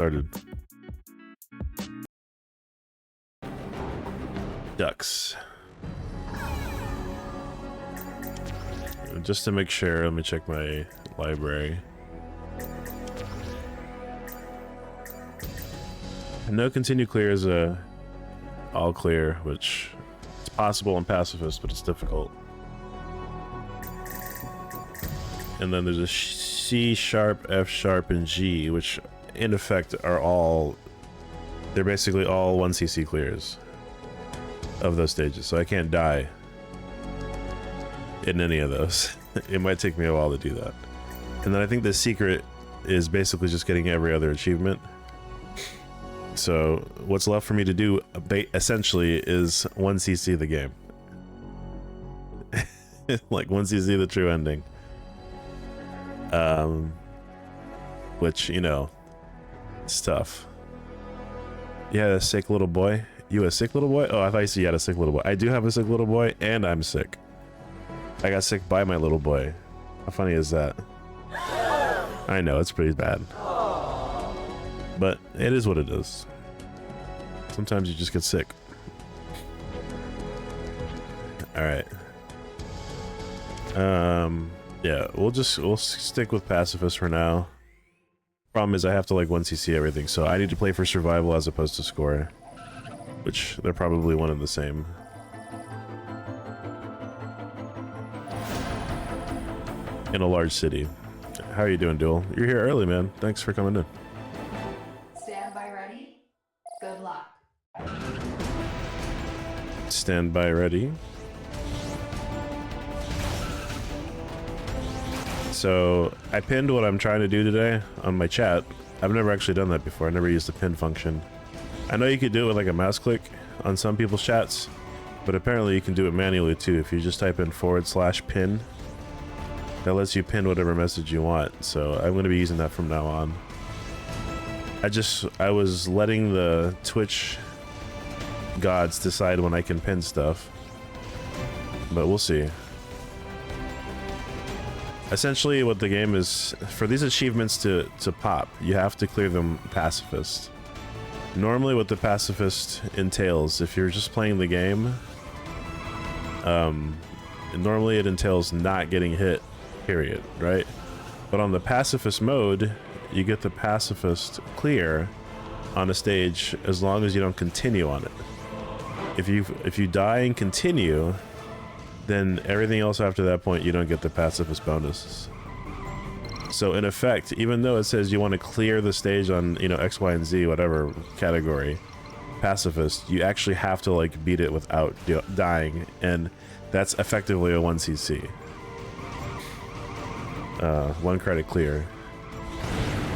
Started. Ducks. Just to make sure, let me check my library. No continue clear is a all clear, which it's possible in pacifist, but it's difficult. And then there's a C sharp, F sharp, and G, which in effect are all, they're basically all 1cc clears of those stages, so I can't die in any of those. It might take me a while to do that. And then I think the secret is basically just getting every other achievement. So what's left for me to do essentially is 1cc the game. Like 1cc the true ending. Which, you know, it's tough. You had a sick little boy? You a sick little boy? Oh, I thought you said you had a sick little boy. I do have a sick little boy, and I'm sick. I got sick by my little boy. How funny is that? I know, it's pretty bad. But it is what it is. Sometimes you just get sick. Alright. Yeah, we'll stick with pacifist for now. Problem is I have to like 1cc everything, so I need to play for survival as opposed to score. Which they're probably one and the same. In a large city. How are you doing, Duel? You're here early, man. Thanks for coming in. Stand by ready. Good luck. Stand by ready. So I pinned what I'm trying to do today on my chat. I've never actually done that before. I never used the pin function. I know you could do it with like a mouse click on some people's chats, but apparently you can do it manually too. If you just type in /pin, that lets you pin whatever message you want. So I'm going to be using that from now on. I was letting the Twitch gods decide when I can pin stuff, but we'll see. Essentially what the game is, for these achievements to pop, you have to clear them pacifist. Normally what the pacifist entails, if you're just playing the game, normally it entails not getting hit, period, right? But on the pacifist mode, you get the pacifist clear on a stage as long as you don't continue on it. If you die and continue, then everything else after that point you don't get the pacifist bonus. So in effect, even though it says you want to clear the stage on, you know, X, Y, and Z, whatever category, pacifist, you actually have to like beat it without dying, and that's effectively a 1cc. 1 credit clear.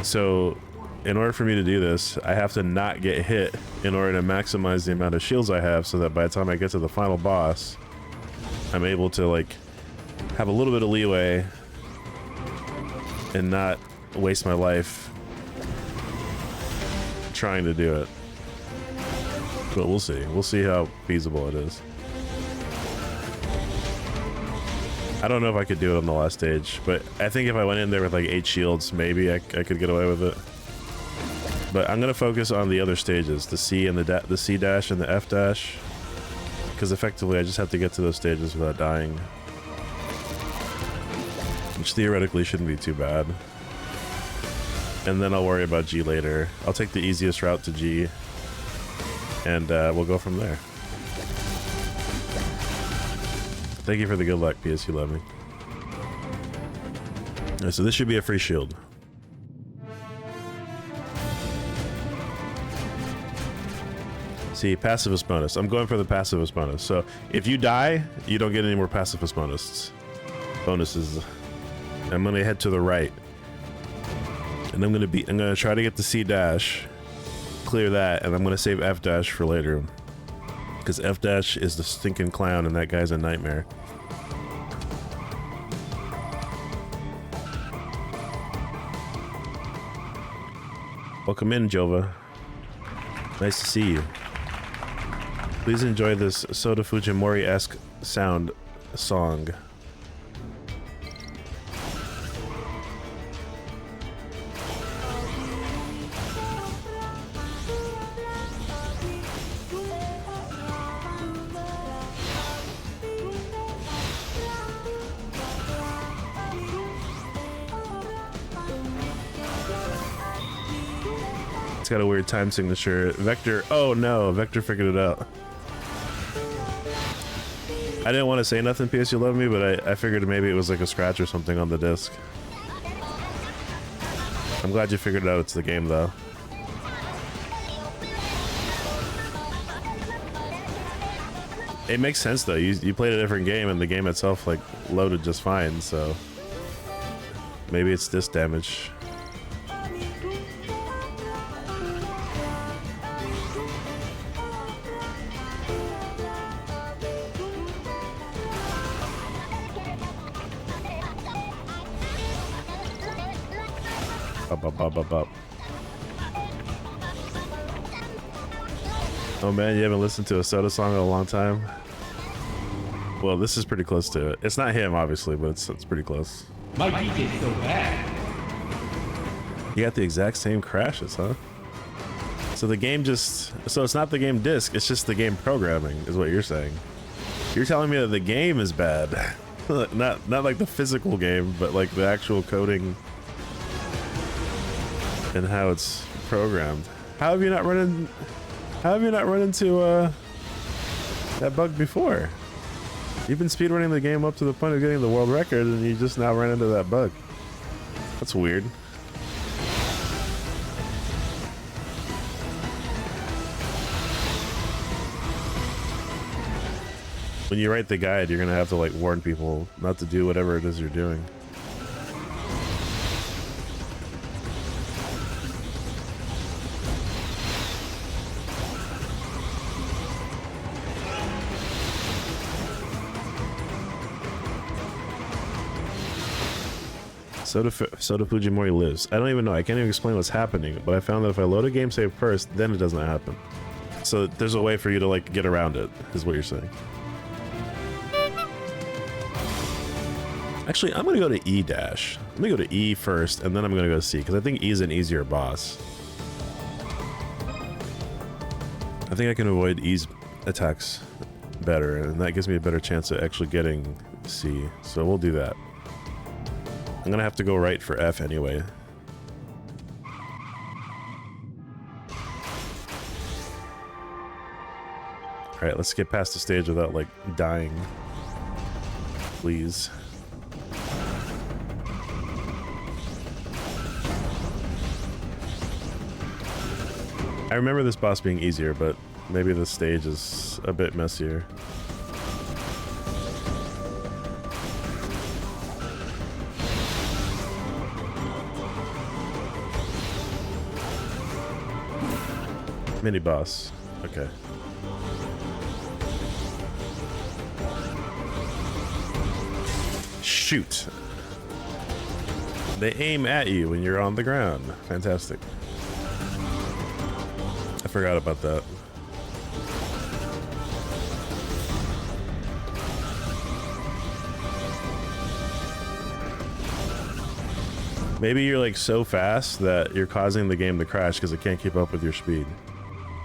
So in order for me to do this, I have to not get hit in order to maximize the amount of shields I have, so that by the time I get to the final boss, I'm able to like have a little bit of leeway and not waste my life trying to do it. But we'll see. We'll see how feasible it is. I don't know if I could do it on the last stage, but I think if I went in there with like 8 shields, maybe I could get away with it. But I'm gonna focus on the other stages, the C and the C dash and the F dash, because effectively I just have to get to those stages without dying, which theoretically shouldn't be too bad. And then I'll worry about G later. I'll take the easiest route to G, and we'll go from there. Thank you for the good luck, PS. You love me. Alright, so this should be a free shield. See, pacifist bonus. I'm going for the pacifist bonus. So if you die, you don't get any more pacifist bonuses. I'm gonna head to the right, and I'm gonna try to get the C dash, clear that, and I'm gonna save F dash for later, because F dash is the stinking clown, and that guy's a nightmare. Welcome in, Jova. Nice to see you. Please enjoy this Soda Fujimori-esque sound song. It's got a weird time signature. Vector, oh no, Vector figured it out. I didn't want to say nothing, PS You Love Me, but I figured maybe it was like a scratch or something on the disc. I'm glad you figured out it's the game though. It makes sense though. You played a different game and the game itself like loaded just fine, so maybe it's disc damage. Up. Oh man, you haven't listened to a Soda song in a long time? Well, this is pretty close to it. It's not him, obviously, but it's pretty close. My DJ's so bad. You got the exact same crashes, huh? So the game just... So it's not the game disc, it's just the game programming, is what you're saying. You're telling me that the game is bad. not like the physical game, but like the actual coding and how it's programmed. How have you not run into that bug before? You've been speedrunning the game up to the point of getting the world record, and you just now ran into that bug. That's weird. When you write the guide, you're gonna have to like warn people not to do whatever it is you're doing. Soda Fujimori lives. I don't even know. I can't even explain what's happening, but I found that if I load a game save first, then it doesn't happen. So there's a way for you to like get around it, is what you're saying. Actually, I'm gonna go to E dash. I'm gonna go to E first, and then I'm gonna go to C, because I think E is an easier boss. I think I can avoid E's attacks better, and that gives me a better chance of actually getting C. So we'll do that. I'm gonna have to go right for F anyway. Alright, let's get past the stage without like dying. Please. I remember this boss being easier, but maybe the stage is a bit messier. Mini boss. Okay. Shoot. They aim at you when you're on the ground. Fantastic. I forgot about that. Maybe you're like so fast that you're causing the game to crash because it can't keep up with your speed.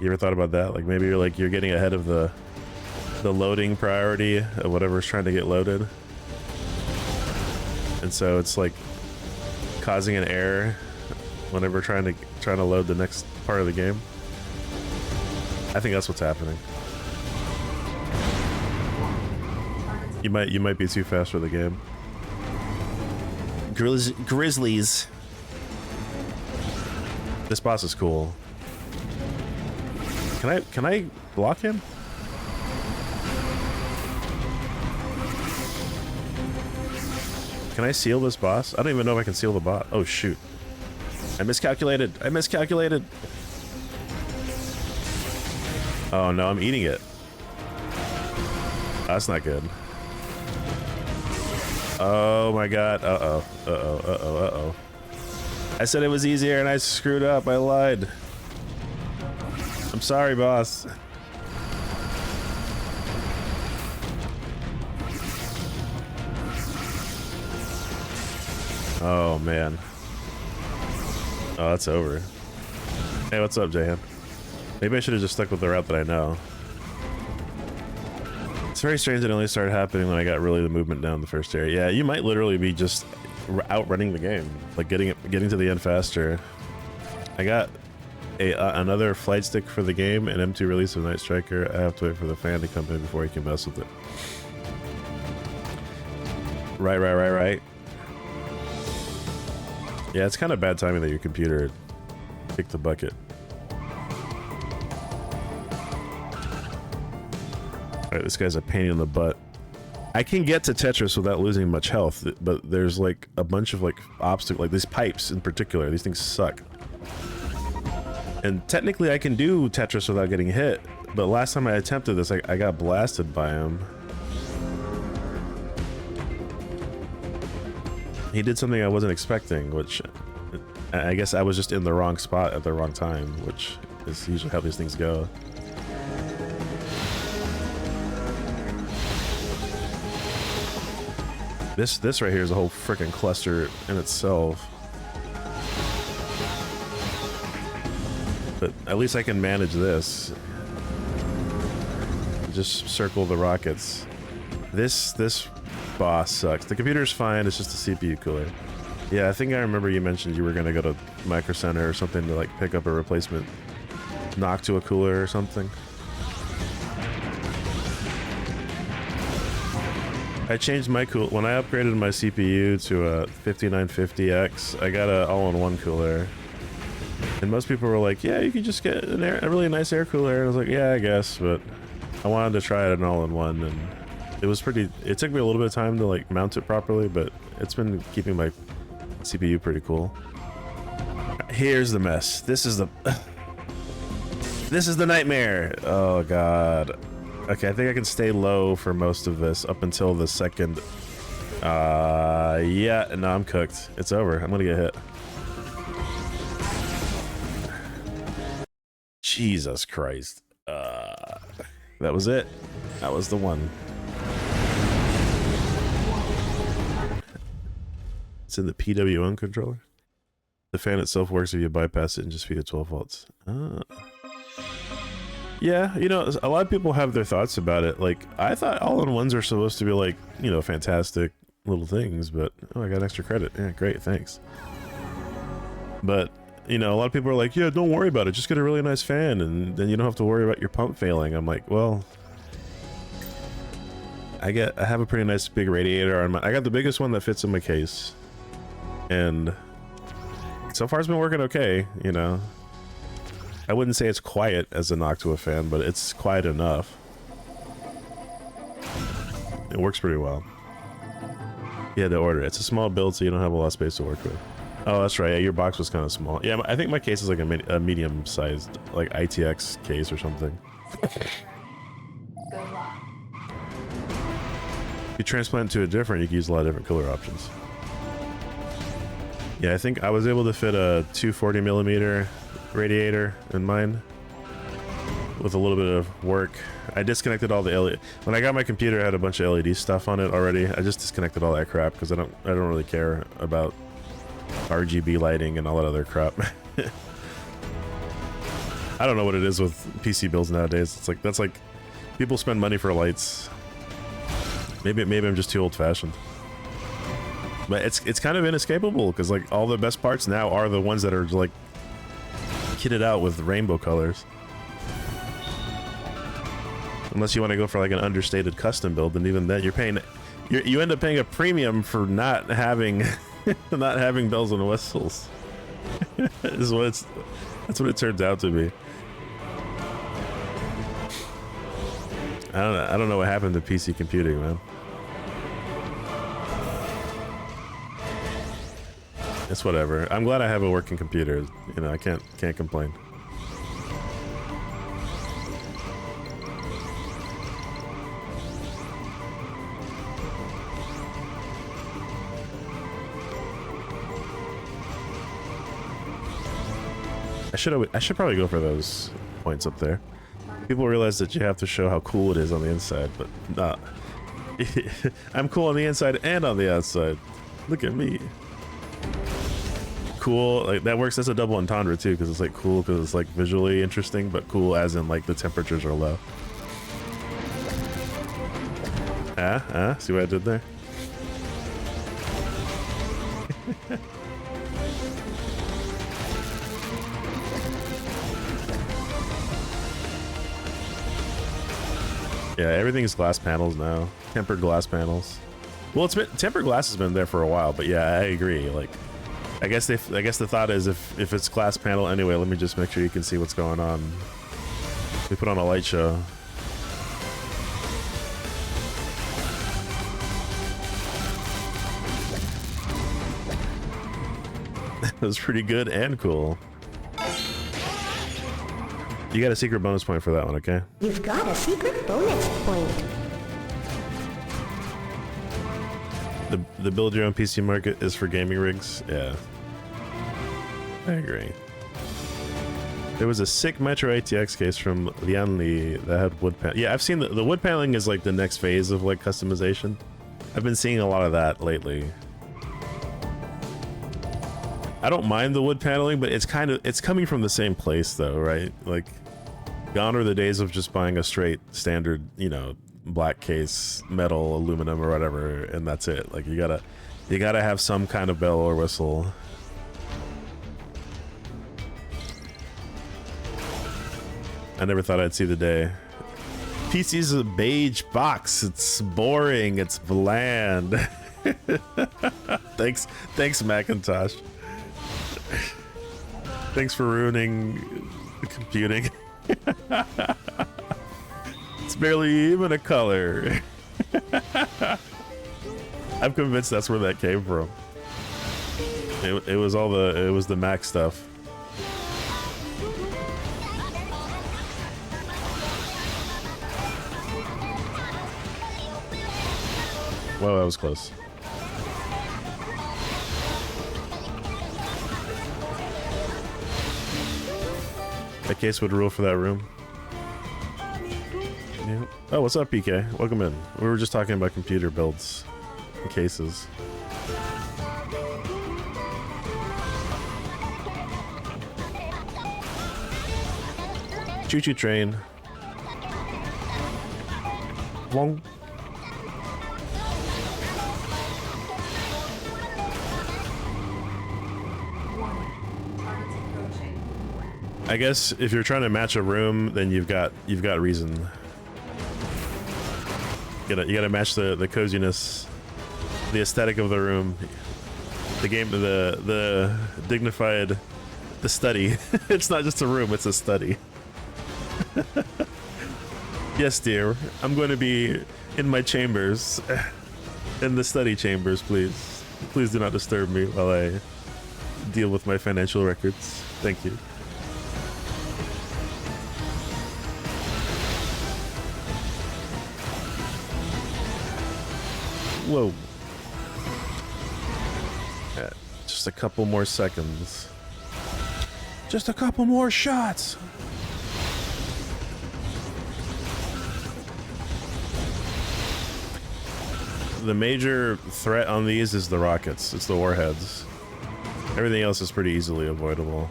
You ever thought about that? Like maybe you're getting ahead of the loading priority of whatever's trying to get loaded. And so it's like causing an error whenever trying to load the next part of the game. I think that's what's happening. You might be too fast for the game. Grizzlies. This boss is cool. Can I block him? Can I seal this boss? I don't even know if I can seal the boss. Oh shoot. I miscalculated. Oh no, I'm eating it. That's not good. Oh my god. Uh-oh. I said it was easier and I screwed up. I lied. I'm sorry, boss. Oh man. Oh, that's over. Hey, what's up, Jahan? Maybe I should have just stuck with the route that I know. It's very strange it only started happening when I got really the movement down the first area. Yeah, you might literally be just outrunning the game, like getting to the end faster. another flight stick for the game, an M2 release of Night Striker. I have to wait for the fan to come in before he can mess with it. Right. Yeah, it's kind of bad timing that your computer kicked the bucket. Alright, this guy's a pain in the butt. I can get to Tetris without losing much health, but there's like a bunch of like obstacles, like these pipes in particular. These things suck. And technically I can do Tetris without getting hit, but last time I attempted this, I got blasted by him. He did something I wasn't expecting, which I guess I was just in the wrong spot at the wrong time, which is usually how these things go. This right here is a whole freaking cluster in itself. But at least I can manage this. Just circle the rockets. This boss sucks. The computer's fine, it's just a CPU cooler. Yeah, I think I remember you mentioned you were gonna go to Micro Center or something to like pick up a replacement Noctua cooler or something. I changed my when I upgraded my CPU to a 5950X, I got a all-in-one cooler. And most people were like, yeah, you can just get a really nice air cooler. And I was like, yeah, I guess, but I wanted to try it an all-in-one, and it was it took me a little bit of time to like mount it properly, but it's been keeping my CPU pretty cool. Here's the mess. This is the nightmare. Oh god. Okay, I think I can stay low for most of this up until the second. Yeah, no, I'm cooked. It's over. I'm gonna get hit. Jesus Christ. That was it. That was the one. It's in the PWM controller. The fan itself works if you bypass it and just feed it 12 volts. Yeah, you know, a lot of people have their thoughts about it. Like, I thought all-in-ones are supposed to be like, you know, fantastic little things, but oh, I got extra credit. Yeah, great, thanks. But, you know, a lot of people are like, yeah, don't worry about it. Just get a really nice fan, and then you don't have to worry about your pump failing. I'm like, well, I have a pretty nice big radiator on my. I got the biggest one that fits in my case, and so far it's been working okay. You know, I wouldn't say it's quiet as a Noctua fan, but it's quiet enough. It works pretty well. You had to order it. It's a small build, so you don't have a lot of space to work with. Oh, that's right. Yeah, your box was kind of small. Yeah, I think my case is like a medium-sized, like ITX case or something. Good luck. If you transplant to a different, you can use a lot of different cooler options. Yeah, I think I was able to fit a 240mm radiator in mine with a little bit of work. I disconnected all the LED. When I got my computer, I had a bunch of LED stuff on it already. I just disconnected all that crap because I don't really care about RGB lighting and all that other crap. I don't know what it is with PC builds nowadays. It's like, that's like, people spend money for lights. Maybe I'm just too old-fashioned. But it's kind of inescapable because like all the best parts now are the ones that are like kitted out with rainbow colors. Unless you want to go for like an understated custom build, and even then you end up paying a premium for not having bells and whistles. That's what it turns out to be. I don't know what happened to PC computing, man. It's whatever. I'm glad I have a working computer. You know, I can't complain. I should probably go for those points up there. People realize that you have to show how cool it is on the inside, but nah. I'm cool on the inside and on the outside. Look at me. Cool, like that works as a double entendre too, because it's like cool because it's like visually interesting, but cool as in like the temperatures are low. See what I did there? Yeah, everything's glass panels now. Tempered glass panels. Well, it's been tempered glass has been there for a while, but yeah, I agree. Like, I guess the thought is if it's glass panel anyway, let me just make sure you can see what's going on. We put on a light show. That was pretty good and cool. You got a secret bonus point for that one, okay? You've got a secret bonus point. The build your own PC market is for gaming rigs. Yeah, I agree. There was a sick Metro ATX case from Lianli that had wood pan. Yeah, I've seen the wood paneling is like the next phase of like customization. I've been seeing a lot of that lately. I don't mind the wood paneling, but it's coming from the same place though, right? Like, gone are the days of just buying a straight standard, you know, black case, metal, aluminum, or whatever, and that's it. Like, you gotta have some kind of bell or whistle. I never thought I'd see the day. PC's a beige box. It's boring. It's bland. Thanks, Macintosh. Thanks for ruining computing. It's barely even a color. I'm convinced that's where that came from. It was the Mac stuff. Whoa, that was close. That case would rule for that room. Yeah. Oh, what's up, PK? Welcome in. We were just talking about computer builds and cases. Choo-choo train. Long. I guess if you're trying to match a room, then you've got reason. You gotta match the coziness, the aesthetic of the room, the game, the dignified, the study. It's not just a room; it's a study. Yes, dear. I'm going to be in my chambers, in the study chambers. Please, please do not disturb me while I deal with my financial records. Thank you. Whoa. Yeah, just a couple more seconds. Just a couple more shots. The major threat on these is the rockets. It's the warheads. Everything else is pretty easily avoidable.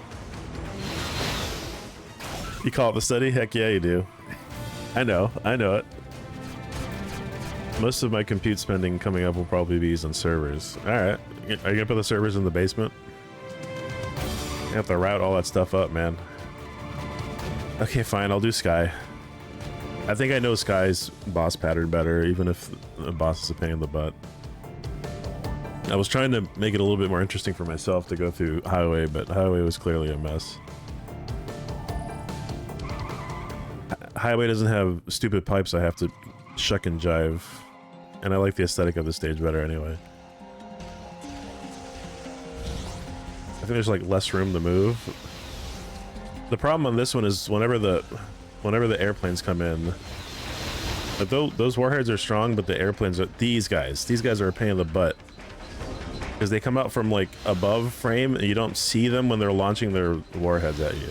You call it the study? Heck yeah, you do. I know it. Most of my compute spending coming up will probably be used on servers. Alright. Are you gonna put the servers in the basement? You have to route all that stuff up, man. Okay, fine, I'll do Sky. I think I know Sky's boss pattern better, even if the boss is a pain in the butt. I was trying to make it a little bit more interesting for myself to go through Highway, but Highway was clearly a mess. Highway doesn't have stupid pipes I have to shuck and jive. And I like the aesthetic of the stage better anyway. I think there's like less room to move. The problem on this one is whenever the airplanes come in, like those warheads are strong, but the airplanes are these guys are a pain in the butt because they come out from like above frame and you don't see them when they're launching their warheads at you.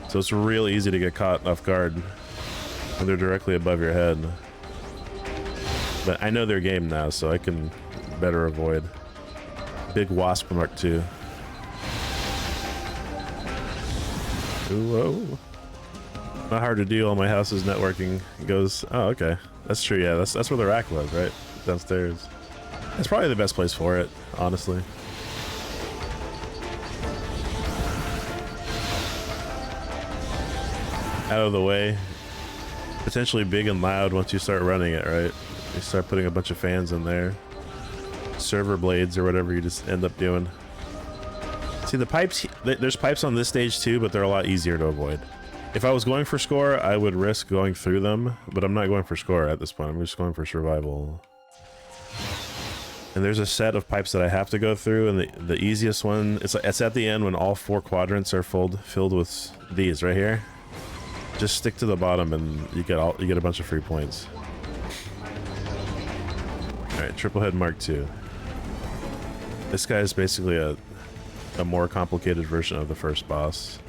So it's real easy to get caught off guard when they're directly above your head. But I know their game now, so I can better avoid. Big Wasp Mark II. Ooh, whoa. Not hard to do. All my house's networking goes. Oh, okay. That's true. Yeah, that's where the rack was, right? Downstairs. That's probably the best place for it, honestly. Out of the way. potentially big and loud once you start running it, right? You start putting a bunch of fans in there. Server blades or whatever you just end up doing. See the pipes, there's pipes on this stage too, but they're a lot easier to avoid. If I was going for score, I would risk going through them, but I'm not going for score at this point. I'm just going for survival. And there's a set of pipes that I have to go through, and the easiest one, it's at the end when all 4 quadrants are filled with these right here. Just stick to the bottom and you get a bunch of free points. All right, triple head Mark II. This guy is basically a more complicated version of the first boss.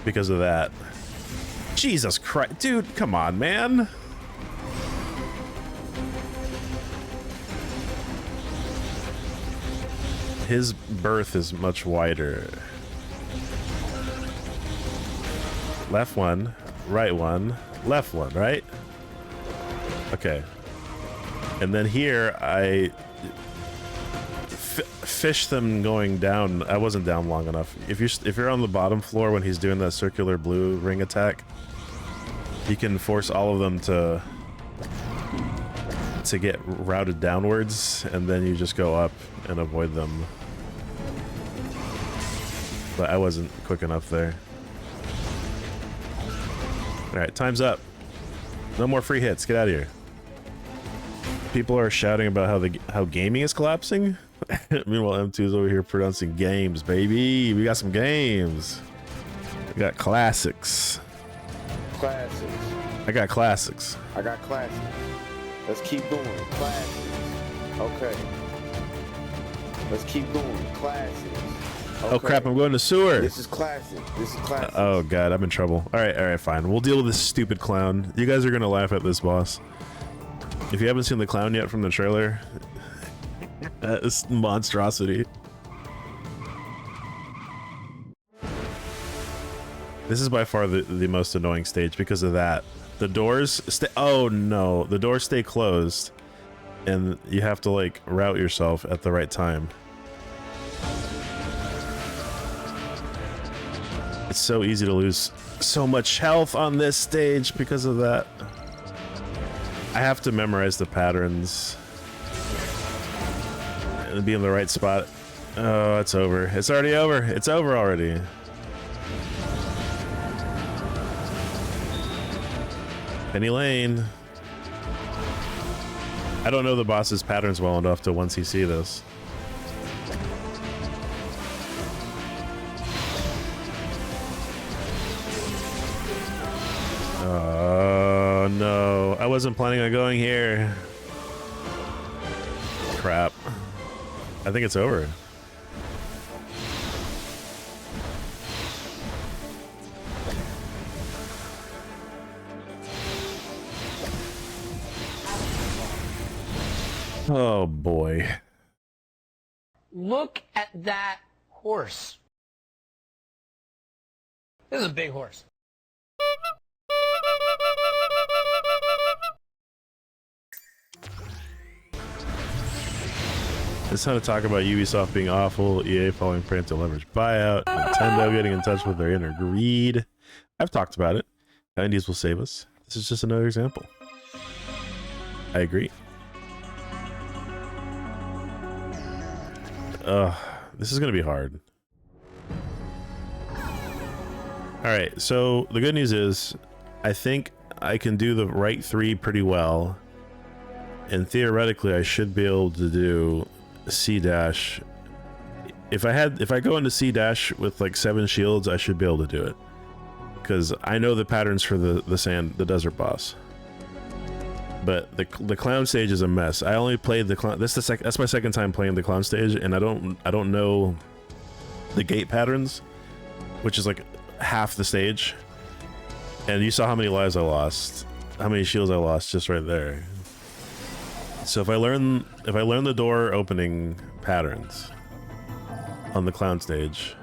Because of that. Jesus Christ, dude, come on, man. His berth is much wider. Left one, right one, left one, right? Okay. And then here I fish them going down. I wasn't down long enough. If you're on the bottom floor when he's doing that circular blue ring attack, you can force all of them to get routed downwards, and then you just go up and avoid them. But I wasn't quick enough there. All right, time's up. No more free hits. Get out of here. People are shouting about how gaming is collapsing. Meanwhile, M2's over here pronouncing games, baby. We got some games. We got classics. Classics. I got classics. I got classics. Let's keep going. Classics. Okay. Let's keep going. Classics. Okay. Oh crap, I'm going to sewer. This is classic. This is classic. Oh god, I'm in trouble. All right, fine. We'll deal with this stupid clown. You guys are gonna laugh at this boss. If you haven't seen the clown yet from the trailer, that is monstrosity. This is by far the most annoying stage because of that. The doors stay. Oh no, the doors stay closed, and you have to like route yourself at the right time. It's so easy to lose so much health on this stage because of that. I have to memorize the patterns and be in the right spot. Oh, it's over. It's already over. It's over already. Penny Lane. I don't know the boss's patterns well enough to once you see this. Oh no, I wasn't planning on going here. Crap. I think it's over. Oh boy. Look at that horse. This is a big horse. It's time to talk about Ubisoft being awful, EA falling prey to leverage buyout, Nintendo getting in touch with their inner greed. I've talked about it. Indies will save us. This is just another example. I agree. This is gonna be hard. Alright, so the good news is I think I can do the right 3 pretty well, and theoretically I should be able to do C-dash. If I go into C-dash with like 7 shields, I should be able to do it, because I know the patterns for the desert boss. But the clown stage is a mess. I only played the clown. That's my second time playing the clown stage, and I don't know the gate patterns, which is like half the stage. And you saw how many lives I lost, how many shields I lost just right there. So if I learn the door opening patterns on the clown stage,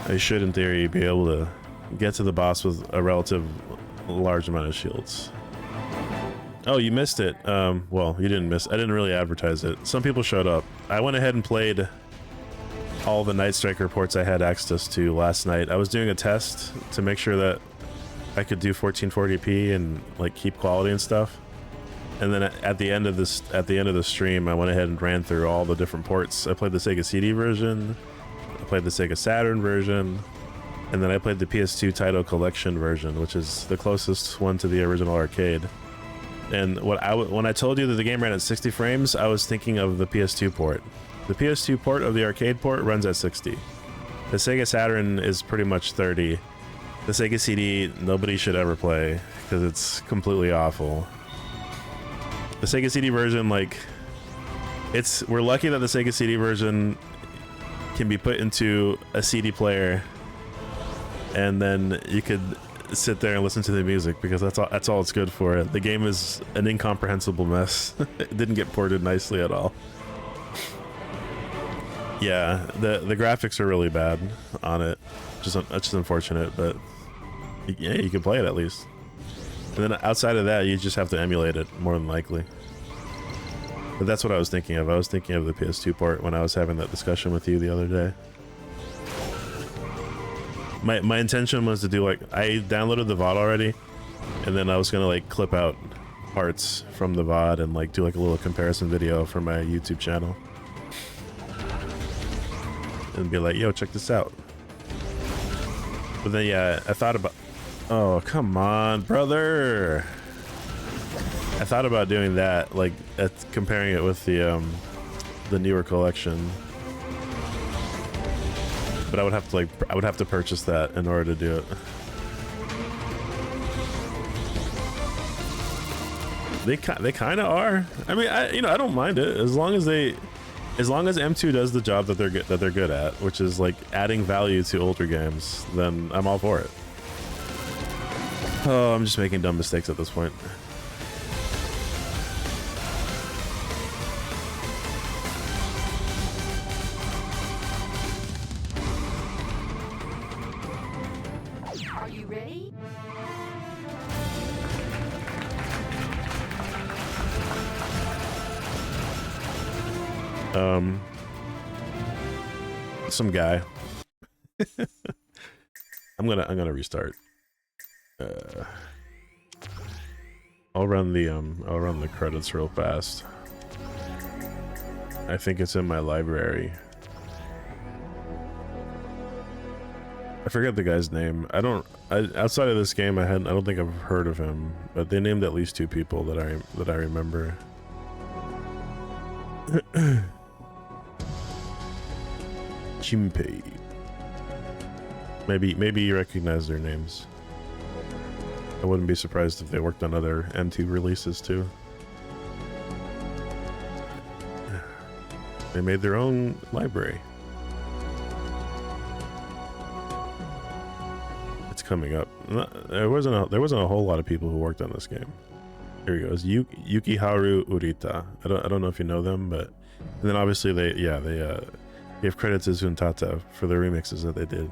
I should in theory be able to get to the boss with a relative large amount of shields. Oh, you missed it. Well, you didn't miss. I didn't really advertise it. Some people showed up. I went ahead and played all the Night Striker ports I had access to last night. I was doing a test to make sure that I could do 1440p and like keep quality and stuff. And then at the end of the stream, I went ahead and ran through all the different ports. I played the Sega CD version, I played the Sega Saturn version, and then I played the PS2 Taito Collection version, which is the closest one to the original arcade. And when I told you that the game ran at 60 frames, I was thinking of the PS2 port. The PS2 port of the arcade port runs at 60. The Sega Saturn is pretty much 30. The Sega CD, nobody should ever play because it's completely awful. The Sega CD version, like, we're lucky that the Sega CD version can be put into a CD player, and then you could sit there and listen to the music because that's all it's good for. The game is an incomprehensible mess. It didn't get ported nicely at all. Yeah, the graphics are really bad on it. That's just unfortunate, but yeah, you can play it at least. And then outside of that, you just have to emulate it more than likely. But that's what I was thinking of. I was thinking of the PS2 port when I was having that discussion with you the other day. My intention was to do, like, I downloaded the VOD already, and then I was gonna like clip out parts from the VOD and like do like a little comparison video for my YouTube channel. And be like, yo, check this out. But then yeah, I thought about, oh come on, brother. I thought about doing that, like comparing it with the newer collection. But I would have to purchase that in order to do it. They kind of are. I mean, I don't mind it as long as M2 does the job that they're good at, which is like adding value to older games. Then I'm all for it. Oh, I'm just making dumb mistakes at this point. Are you ready? Some guy. I'm gonna restart. I'll run the credits real fast. I think it's in my library. I forget the guy's name. Outside of this game, I don't think I've heard of him, but they named at least 2 people that I remember. Chimpei. Maybe you recognize their names. I wouldn't be surprised if they worked on other M2 releases too. They made their own library. It's coming up. There wasn't a whole lot of people who worked on this game. Here he goes. Yukiharu Urita. I don't know if you know them, but and then obviously they gave credit to Zuntata for the remixes that they did.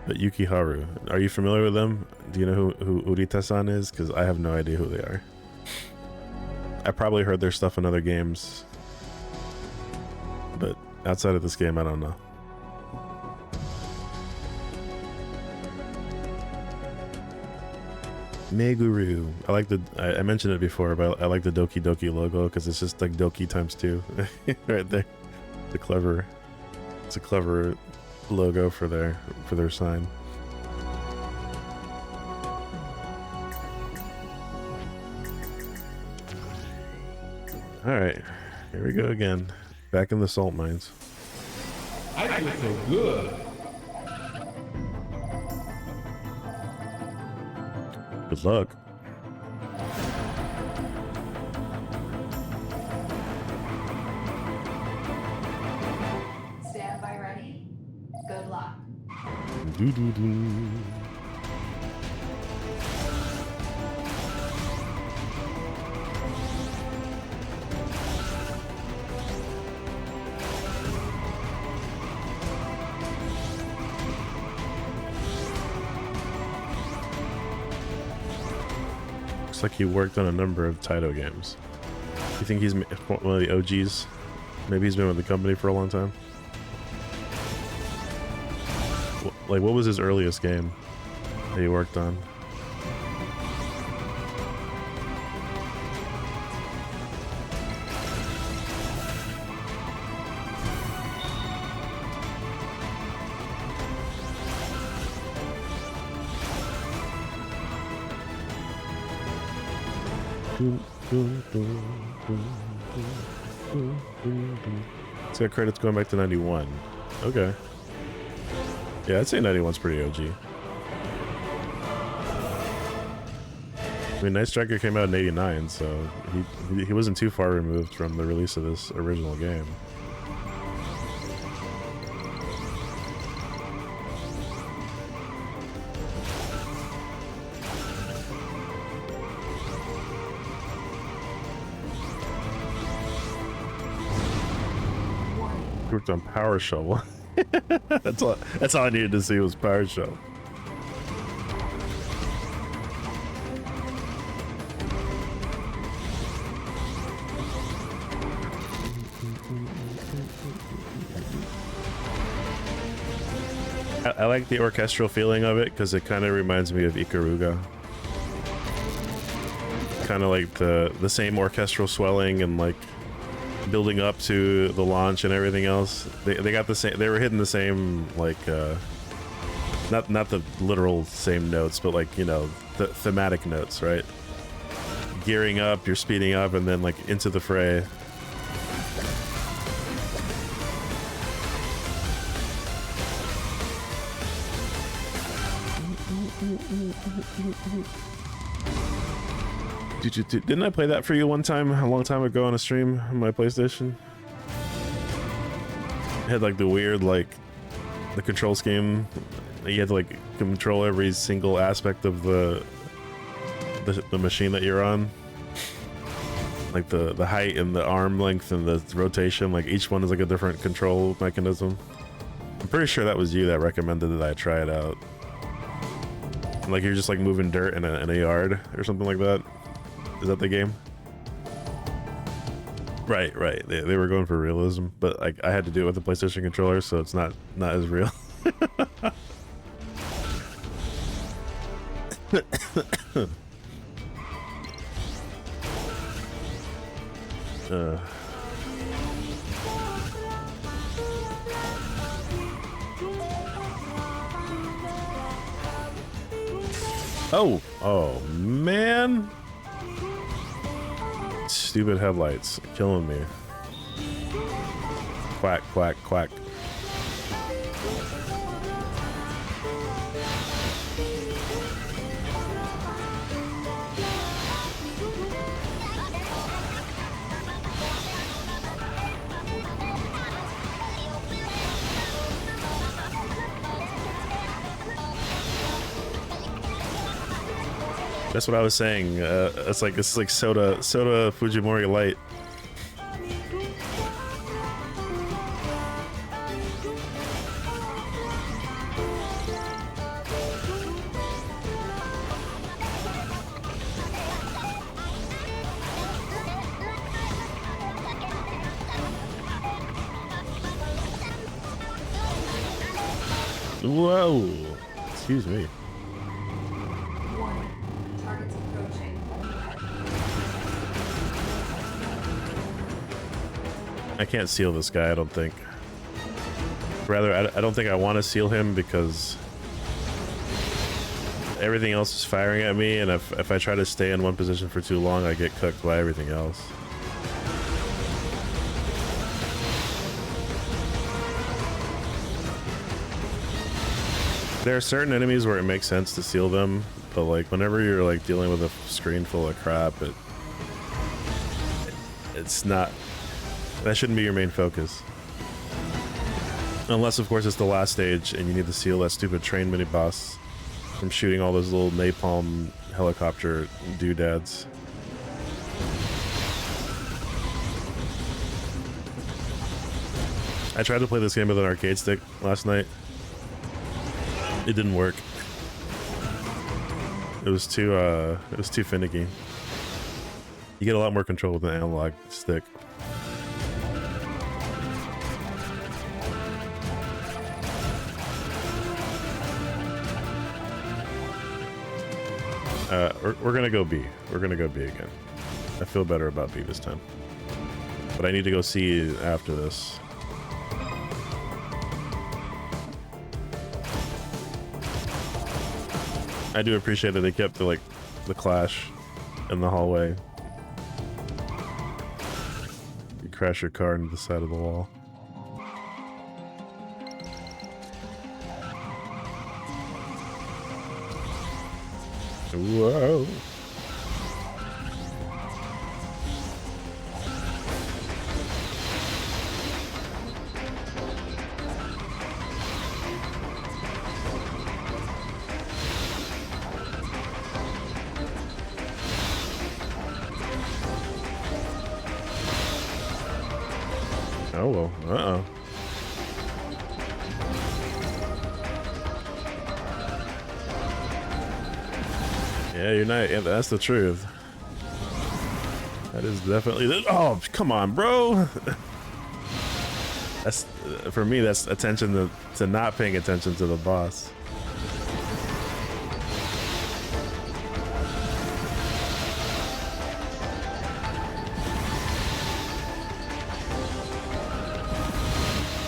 But Yukiharu, are you familiar with them? Do you know who Urita-san is? Because I have no idea who they are. I probably heard their stuff in other games, but outside of this game, I don't know. Meguru. I mentioned it before, but I like the Doki Doki logo because it's just like Doki times 2 right there. It's a clever logo for their sign. All right, here we go again. Back in the salt mines. I feel so good. Good luck. Stand by ready. Good luck. Doo-doo-doo. Looks like he worked on a number of Taito games. You think he's one of the OGs? Maybe he's been with the company for a long time. Like, what was his earliest game that he worked on? It's got credits going back to 91. Okay. Yeah, I'd say 91's pretty OG. I mean, Night Striker came out in 89, so he wasn't too far removed from the release of this original game. Worked on Power Shovel. That's all I needed to see was Power Shovel. I like the orchestral feeling of it because it kind of reminds me of Ikaruga. Kind of like the same orchestral swelling and like building up to the launch and everything else. They got the same. They were hitting the same, like not the literal same notes, but like, you know, the thematic notes, right? Gearing up, you're speeding up, and then like into the fray. Didn't I play that for you one time, a long time ago on a stream on my PlayStation? It had like the weird, like, the control scheme. You had to like control every single aspect of the machine that you're on. Like the height and the arm length and the rotation, like each one is like a different control mechanism. I'm pretty sure that was you that recommended that I try it out. Like you're just like moving dirt in a yard or something like that. Is that the game? Right. They were going for realism, but like I had to do it with the PlayStation controller, so it's not as real. Oh man. Stupid headlights killing me. Quack, quack, quack. That's what I was saying. It's like soda Fujimori Light. Whoa! Excuse me. Targets approaching. I can't seal this guy, I don't think. Rather, I don't think I want to seal him because everything else is firing at me, and if I try to stay in one position for too long, I get cooked by everything else. There are certain enemies where it makes sense to seal them, but like whenever you're like dealing with a screen full of crap, it's not, that shouldn't be your main focus. Unless of course it's the last stage and you need to seal that stupid train mini boss from shooting all those little napalm helicopter doodads. I tried to play this game with an arcade stick last night. It didn't work. It was too finicky. You get a lot more control with an analog stick. We're gonna go B. We're gonna go B again. I feel better about B this time. But I need to go C after this. I do appreciate that they kept the clash in the hallway. You crash your car into the side of the wall. Whoa. Oh well, uh-oh. Yeah, you're not, yeah, that's the truth. That is definitely the, oh, come on, bro. That's, for me, that's attention to not paying attention to the boss.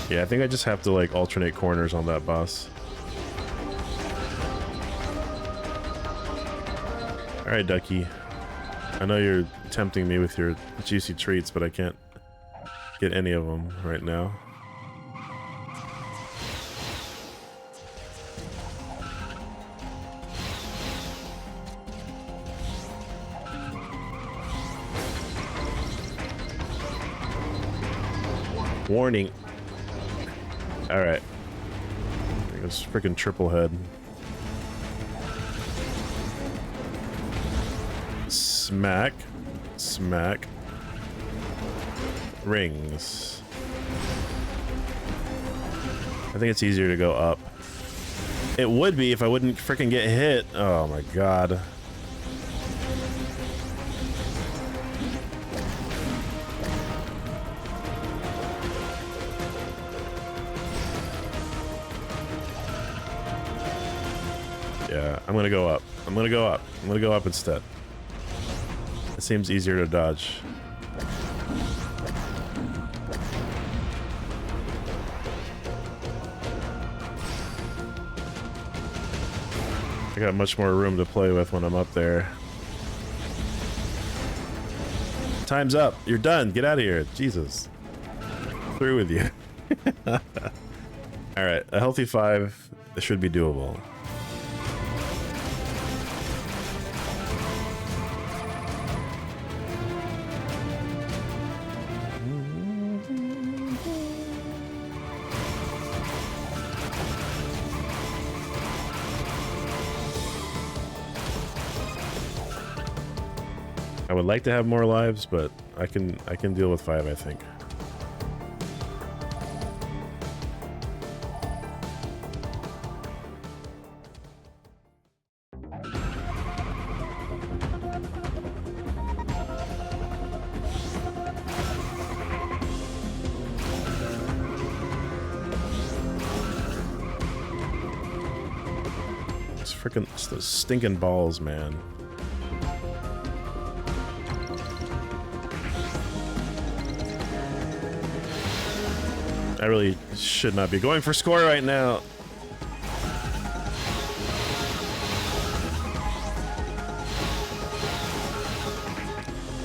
Yeah, I think I just have to like alternate corners on that boss. All right, Ducky. I know you're tempting me with your juicy treats, but I can't get any of them right now. Warning. All right. There goes freaking triple head. Smack. Smack. Rings. I think it's easier to go up. It would be if I wouldn't freaking get hit. Oh my god. Yeah, I'm gonna go up. I'm gonna go up. I'm gonna go up instead. It seems easier to dodge. I got much more room to play with when I'm up there. Time's up. You're done. Get out of here. Jesus. Through with you. Alright, a healthy 5. It should be doable. I would like to have more lives, but I can deal with 5, I think. It's those stinking balls, man. I really should not be going for score right now.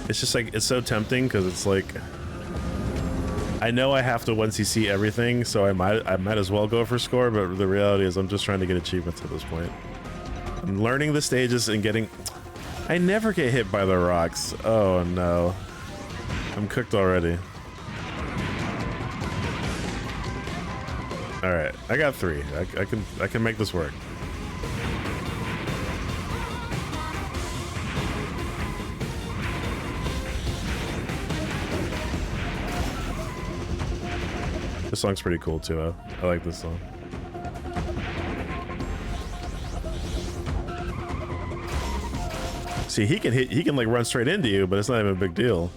It's just like, it's so tempting because it's like, I know I have to 1cc everything, so I might as well go for score, but the reality is I'm just trying to get achievements at this point. I'm learning the stages and getting... I never get hit by the rocks. Oh no. I'm cooked already. All right, I got 3. I can make this work. This song's pretty cool too. I like this song. See, he can like run straight into you, but it's not even a big deal.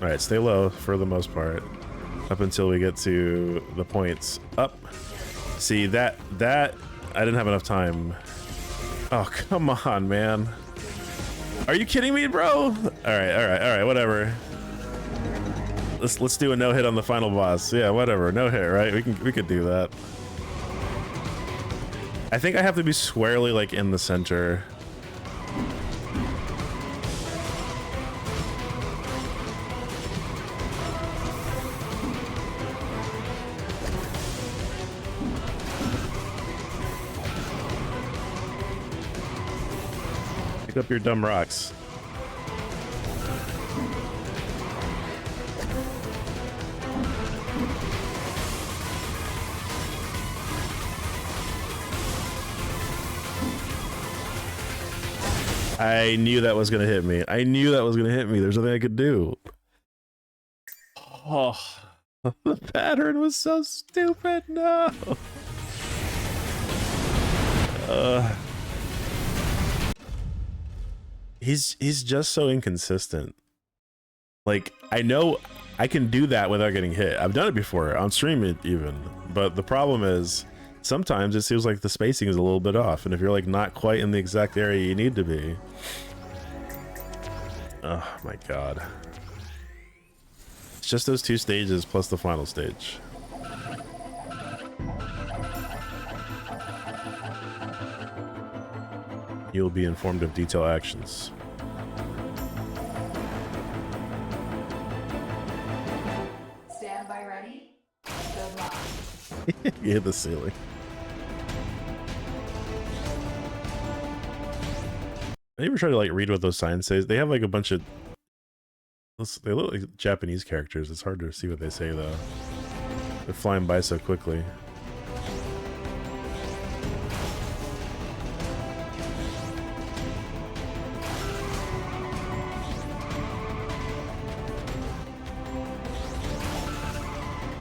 All right, stay low for the most part. Up until we get to the points. Up. See, that I didn't have enough time Oh, come on, man. Are you kidding me, bro? All right, whatever. Let's do a no hit on the final boss. Yeah, whatever. No hit, right? We could do that. I think I have to be squarely like in the center. Pick up your dumb rocks. I knew that was gonna hit me. I knew that was gonna hit me. There's nothing I could do. Oh, the pattern was so stupid. No. He's just so inconsistent. Like, I know I can do that without getting hit. I've done it before on stream even, but the problem is sometimes it seems like the spacing is a little bit off, and if you're like not quite in the exact area you need to be. Oh my god. It's just those 2 stages plus the final stage. You'll be informed of detailed actions. Stand by ready. Good luck. You hit the ceiling. I ever try to like read what those signs say? They have like a bunch of... They look like Japanese characters. It's hard to see what they say though. They're flying by so quickly.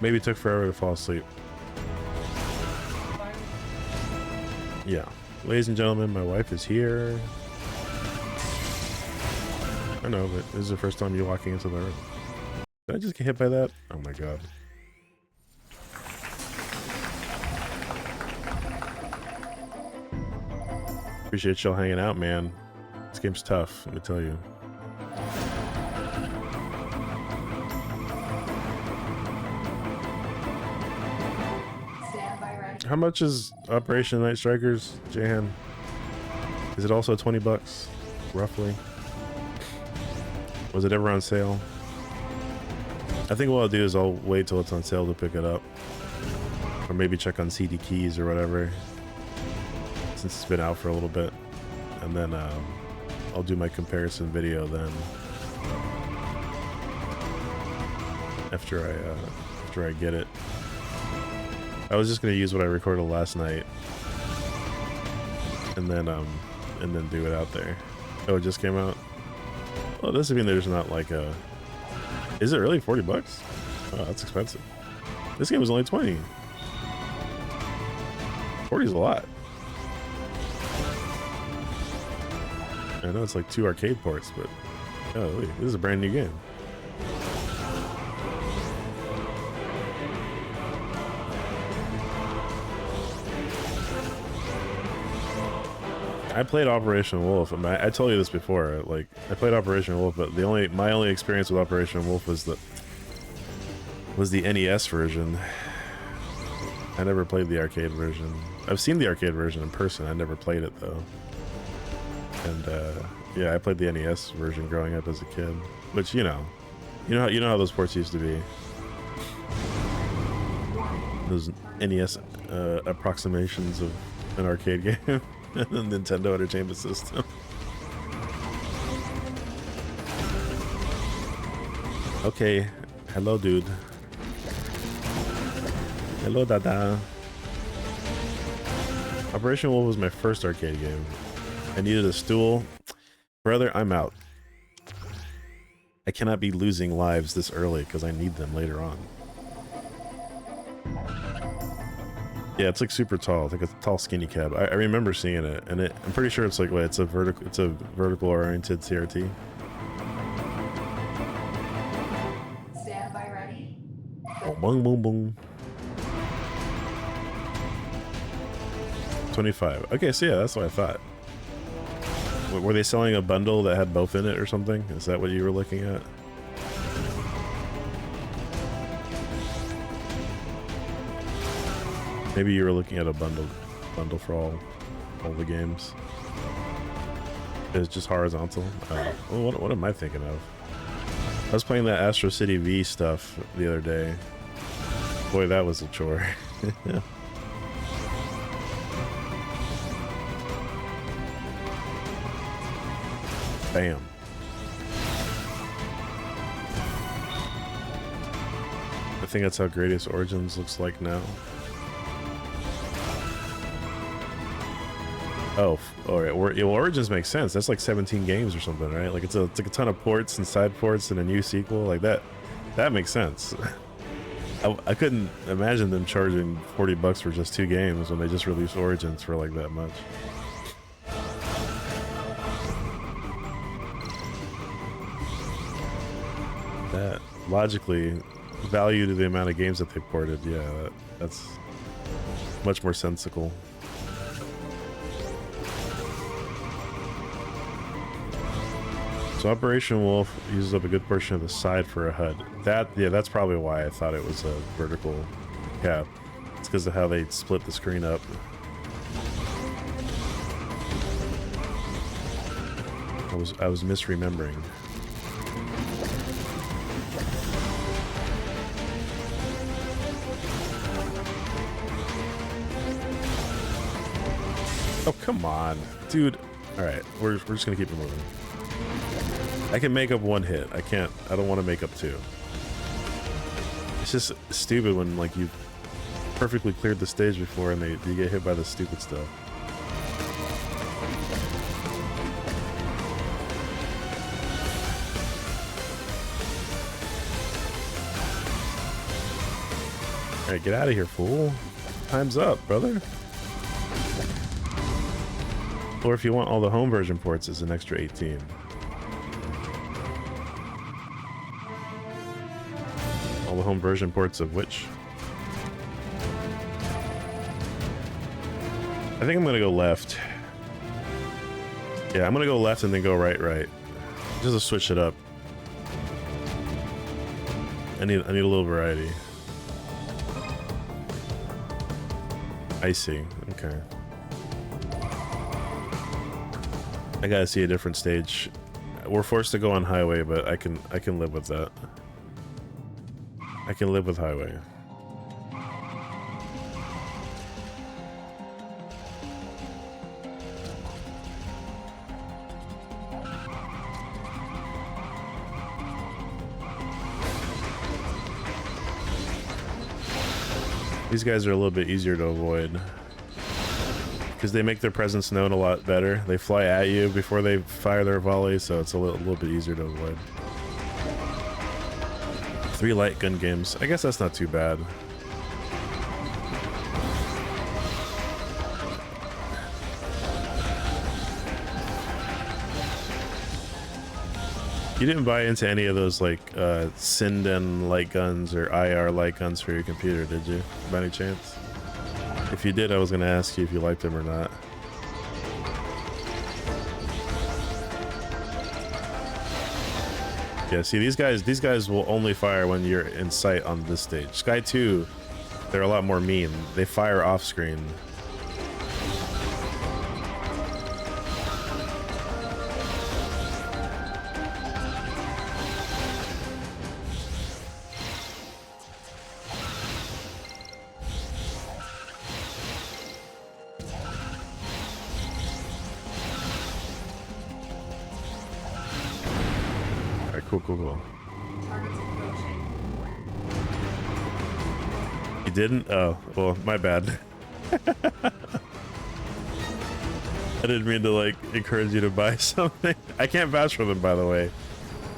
Maybe it took forever to fall asleep. Yeah. Ladies and gentlemen, my wife is here. I know, but this is the first time you're walking into the room. Did I just get hit by that? Oh my god. Appreciate y'all hanging out, man. This game's tough, let me tell you. Stand by ready. How much is Operation Night Strikers, Jahan? Is it also 20 bucks, roughly? Was it ever on sale? I think what I'll do is I'll wait till it's on sale to pick it up. Or maybe check on CD Keys or whatever, since it's been out for a little bit. And then I'll do my comparison video then. After I get it. I was just gonna use what I recorded last night. And then do it out there. Oh, it just came out? Oh, doesn't mean there's not like a... Is it really 40 bucks? Oh, that's expensive. This game was only 20. 40 is a lot. I know it's like 2 arcade ports, but... Oh, wait, this is a brand new game. I played Operation Wolf. I told you this before. Like, I played Operation Wolf, but my only experience with Operation Wolf was the NES version. I never played the arcade version. I've seen the arcade version in person. I never played it though. And yeah, I played the NES version growing up as a kid. Which you know how those ports used to be. Those NES approximations of an arcade game. Nintendo Entertainment System. Okay, hello dude. Hello dada. Operation Wolf was my first arcade game. I needed a stool. Brother, I'm out. I cannot be losing lives this early because I need them later on. Yeah, it's like super tall. It's like a tall, skinny cab. I remember seeing it, and I'm pretty sure it's like what? It's a vertical oriented CRT. Stand by ready. Oh, boom, boom, boom. 25. Okay, so yeah, that's what I thought. Were they selling a bundle that had both in it or something? Is that what you were looking at? Maybe you were looking at a bundle for all the games. It's just horizontal. Well, what am I thinking of? I was playing that Astro City V stuff the other day. Boy, that was a chore. Bam. I think that's how Greatest Origins looks like now. Oh, alright. Origins makes sense. That's like 17 games or something, right? Like it's like a ton of ports and side ports and a new sequel like that. That makes sense. I couldn't imagine them charging $40 for just 2 games when they just released Origins for like that much. That logically, value to the amount of games that they ported, yeah, that's much more sensical. So Operation Wolf uses up a good portion of the side for a HUD. That's probably why I thought it was a vertical cap. It's because of how they split the screen up. I was misremembering. Oh, come on, dude. All right, we're just gonna keep it moving. I can make up 1 hit. I don't want to make up 2. It's just stupid when like you perfectly cleared the stage before and you get hit by the stupid stuff. All right, get out of here, fool. Time's up, brother. Or if you want all the home version ports, it's an extra 18. All the home version ports of which? I think I'm gonna go left. Yeah, I'm gonna go left and then go right. Just to switch it up. I need a little variety. I see. Okay. I gotta see a different stage. We're forced to go on highway, but I can live with that. I can live with highway. These guys are a little bit easier to avoid because they make their presence known a lot better. They fly at you before they fire their volley, so it's a little bit easier to avoid. 3 light gun games. I guess that's not too bad. You didn't buy into any of those like Sinden light guns or IR light guns for your computer, did you? By any chance? If you did, I was going to ask you if you liked them or not. Yeah, see, these guys will only fire when you're in sight on this stage. Sky 2, they're a lot more mean. They fire off screen. Cool. You didn't? Oh, well, my bad. I didn't mean to like encourage you to buy something. I can't vouch for them, by the way.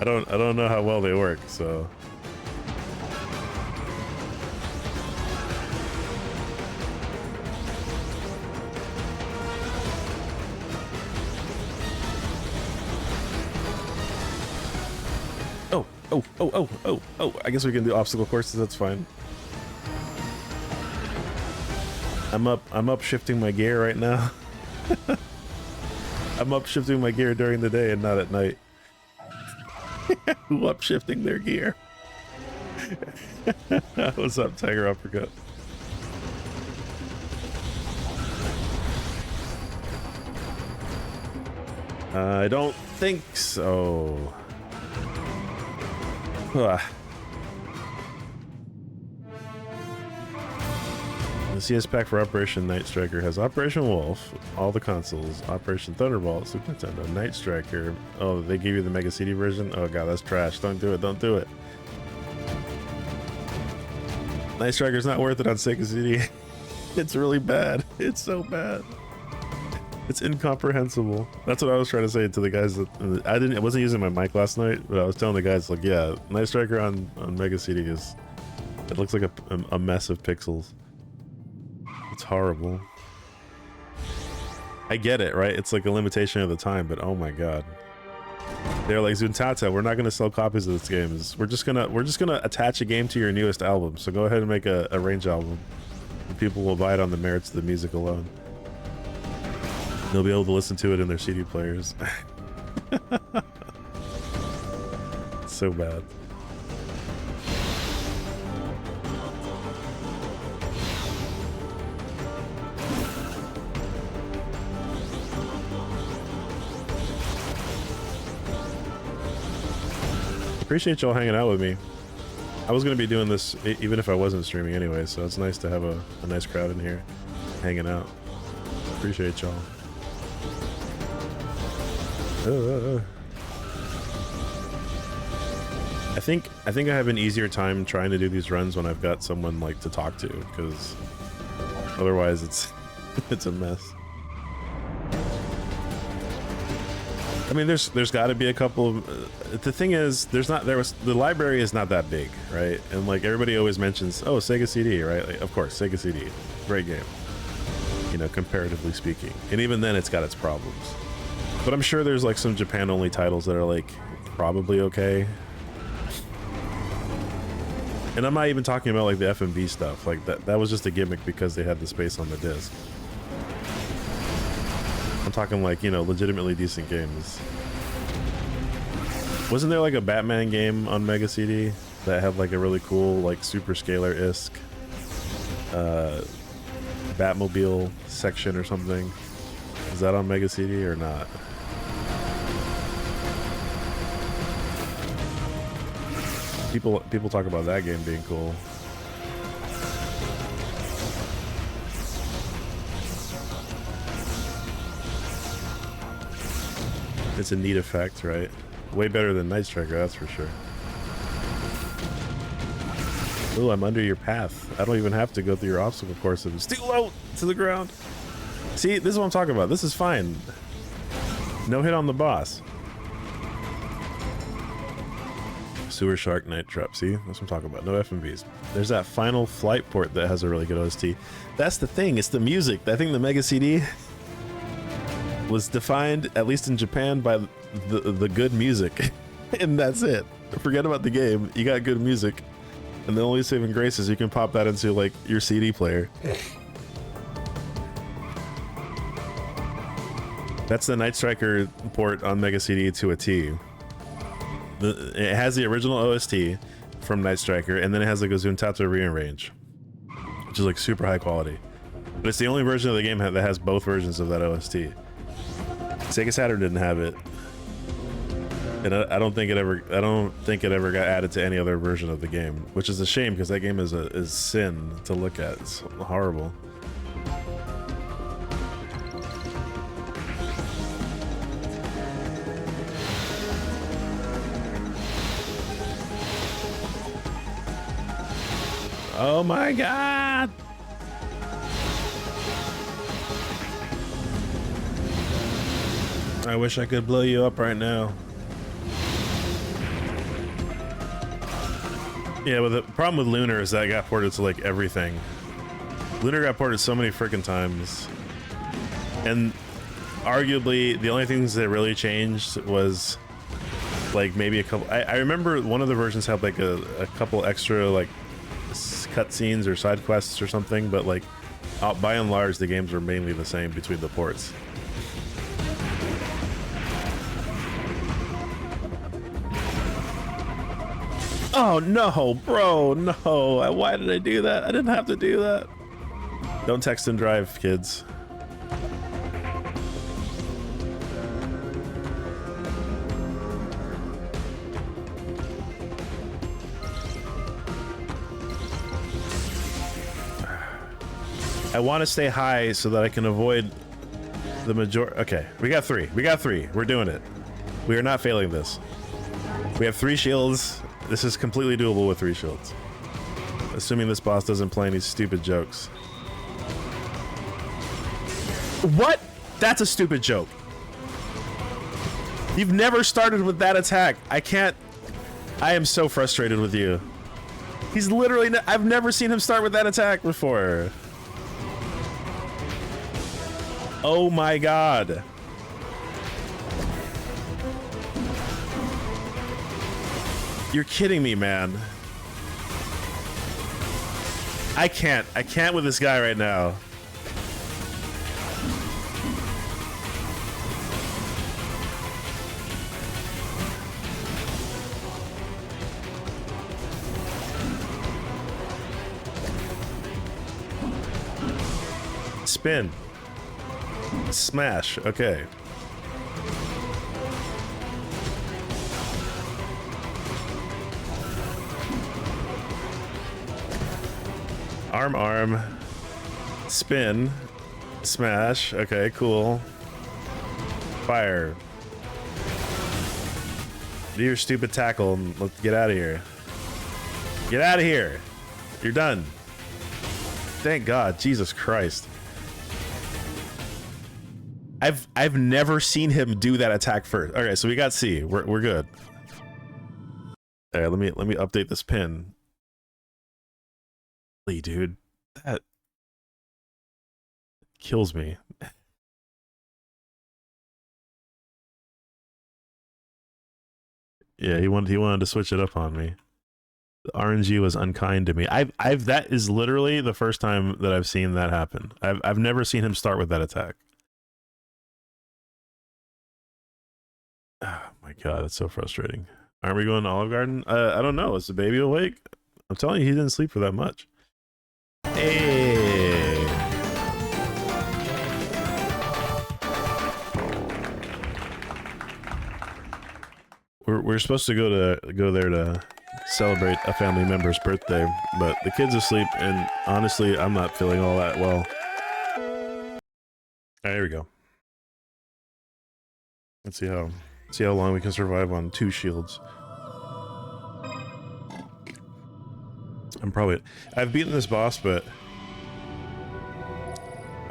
I don't know how well they work, so. Oh, I guess we can do obstacle courses, that's fine. I'm up shifting my gear right now. I'm upshifting my gear during the day and not at night. Who upshifting their gear? What's up, Tiger Uppercut? I don't think so. The CS pack for Operation Night Striker has Operation Wolf, all the consoles, Operation Thunderbolt, Super Nintendo, Night Striker. Oh, they gave you the Mega CD version? Oh god, that's trash. Don't do it, don't do it. Night Striker's not worth it on Sega CD. It's really bad. It's so bad. It's incomprehensible. That's what I was trying to say to the guys that I wasn't using my mic last night, but I was telling the guys like, yeah, Night Striker on Mega CD is, it looks like a mess of pixels. It's horrible. I get it, right? It's like a limitation of the time, but oh my god. They're like, Zuntata, we're not gonna sell copies of this game. We're just gonna attach a game to your newest album. So go ahead and make a range album. And people will buy it on the merits of the music alone. They'll be able to listen to it in their CD players. It's so bad. Appreciate y'all hanging out with me. I was gonna be doing this even if I wasn't streaming anyway, so it's nice to have a nice crowd in here hanging out. Appreciate y'all. I think I have an easier time trying to do these runs when I've got someone like to talk to, because otherwise it's it's a mess. I mean, there's got to be a couple of, the thing is, the library is not that big, right? And like everybody always mentions, oh, Sega CD, right? Like, of course, Sega CD, great game, you know, comparatively speaking. And even then, it's got its problems. But I'm sure there's like some Japan-only titles that are like probably okay. And I'm not even talking about like the FMV stuff. Like that was just a gimmick because they had the space on the disc. I'm talking like, you know, legitimately decent games. Wasn't there like a Batman game on Mega CD that had like a really cool like super scalar-esque Batmobile section or something? Is that on Mega CD or not? People talk about that game being cool. It's a neat effect, right? Way better than Night Striker, that's for sure. Ooh, I'm under your path. I don't even have to go through your obstacle course. It's too low to the ground. See, this is what I'm talking about. This is fine. No hit on the boss. Sewer Shark Night Trap. See, that's what I'm talking about. No FMVs. There's that Final Flight port that has a really good OST. That's the thing. It's the music. I think the Mega CD was defined, at least in Japan, by the good music. And that's it. Forget about the game. You got good music. And the only saving grace is you can pop that into like your CD player. That's the Night Striker port on Mega CD to a T. It has the original OST from Night Striker, and then it has like a Zuntata rearrange, which is like super high quality. But it's the only version of the game that has both versions of that OST. Sega Saturn didn't have it, and I don't think it ever got added to any other version of the game, which is a shame because that game is sin to look at. It's horrible. Oh my god! I wish I could blow you up right now. Yeah, but the problem with Lunar is that it got ported to like everything. Lunar got ported so many freaking times. And arguably the only things that really changed was like maybe a couple, I remember one of the versions had like a couple extra like cutscenes or side quests or something, but like by and large the games were mainly the same between the ports. Oh no, bro, no. Why did I do that? I didn't have to do that. Don't text and drive, kids. I want to stay high so that I can avoid the major. Okay, we got three. We got three. We're doing it. We are not failing this. We have 3 shields. This is completely doable with 3 shields. Assuming this boss doesn't play any stupid jokes. What? That's a stupid joke. You've never started with that attack. I can't. I am so frustrated with you. He's literally. I've never seen him start with that attack before. Oh my god. You're kidding me, man. I can't with this guy right now. Spin. Smash. Okay. Arm. Spin. Smash. Okay, cool. Fire. Do your stupid tackle and let's get out of here. Get out of here. You're done. Thank God. Jesus Christ. I've never seen him do that attack first. Okay, so we got C. We're good. All right, let me update this pin. Dude, that kills me. Yeah, he wanted to switch it up on me. The RNG was unkind to me. That is literally the first time that I've seen that happen. I've never seen him start with that attack. Oh my god, that's so frustrating. Aren't we going to Olive Garden? I don't know. Is the baby awake? I'm telling you, he didn't sleep for that much. Hey. We're supposed to go there to celebrate a family member's birthday, but the kid's asleep, and honestly, I'm not feeling all that well. All right, here we go. Let's see how long we can survive on 2 shields. I've beaten this boss, but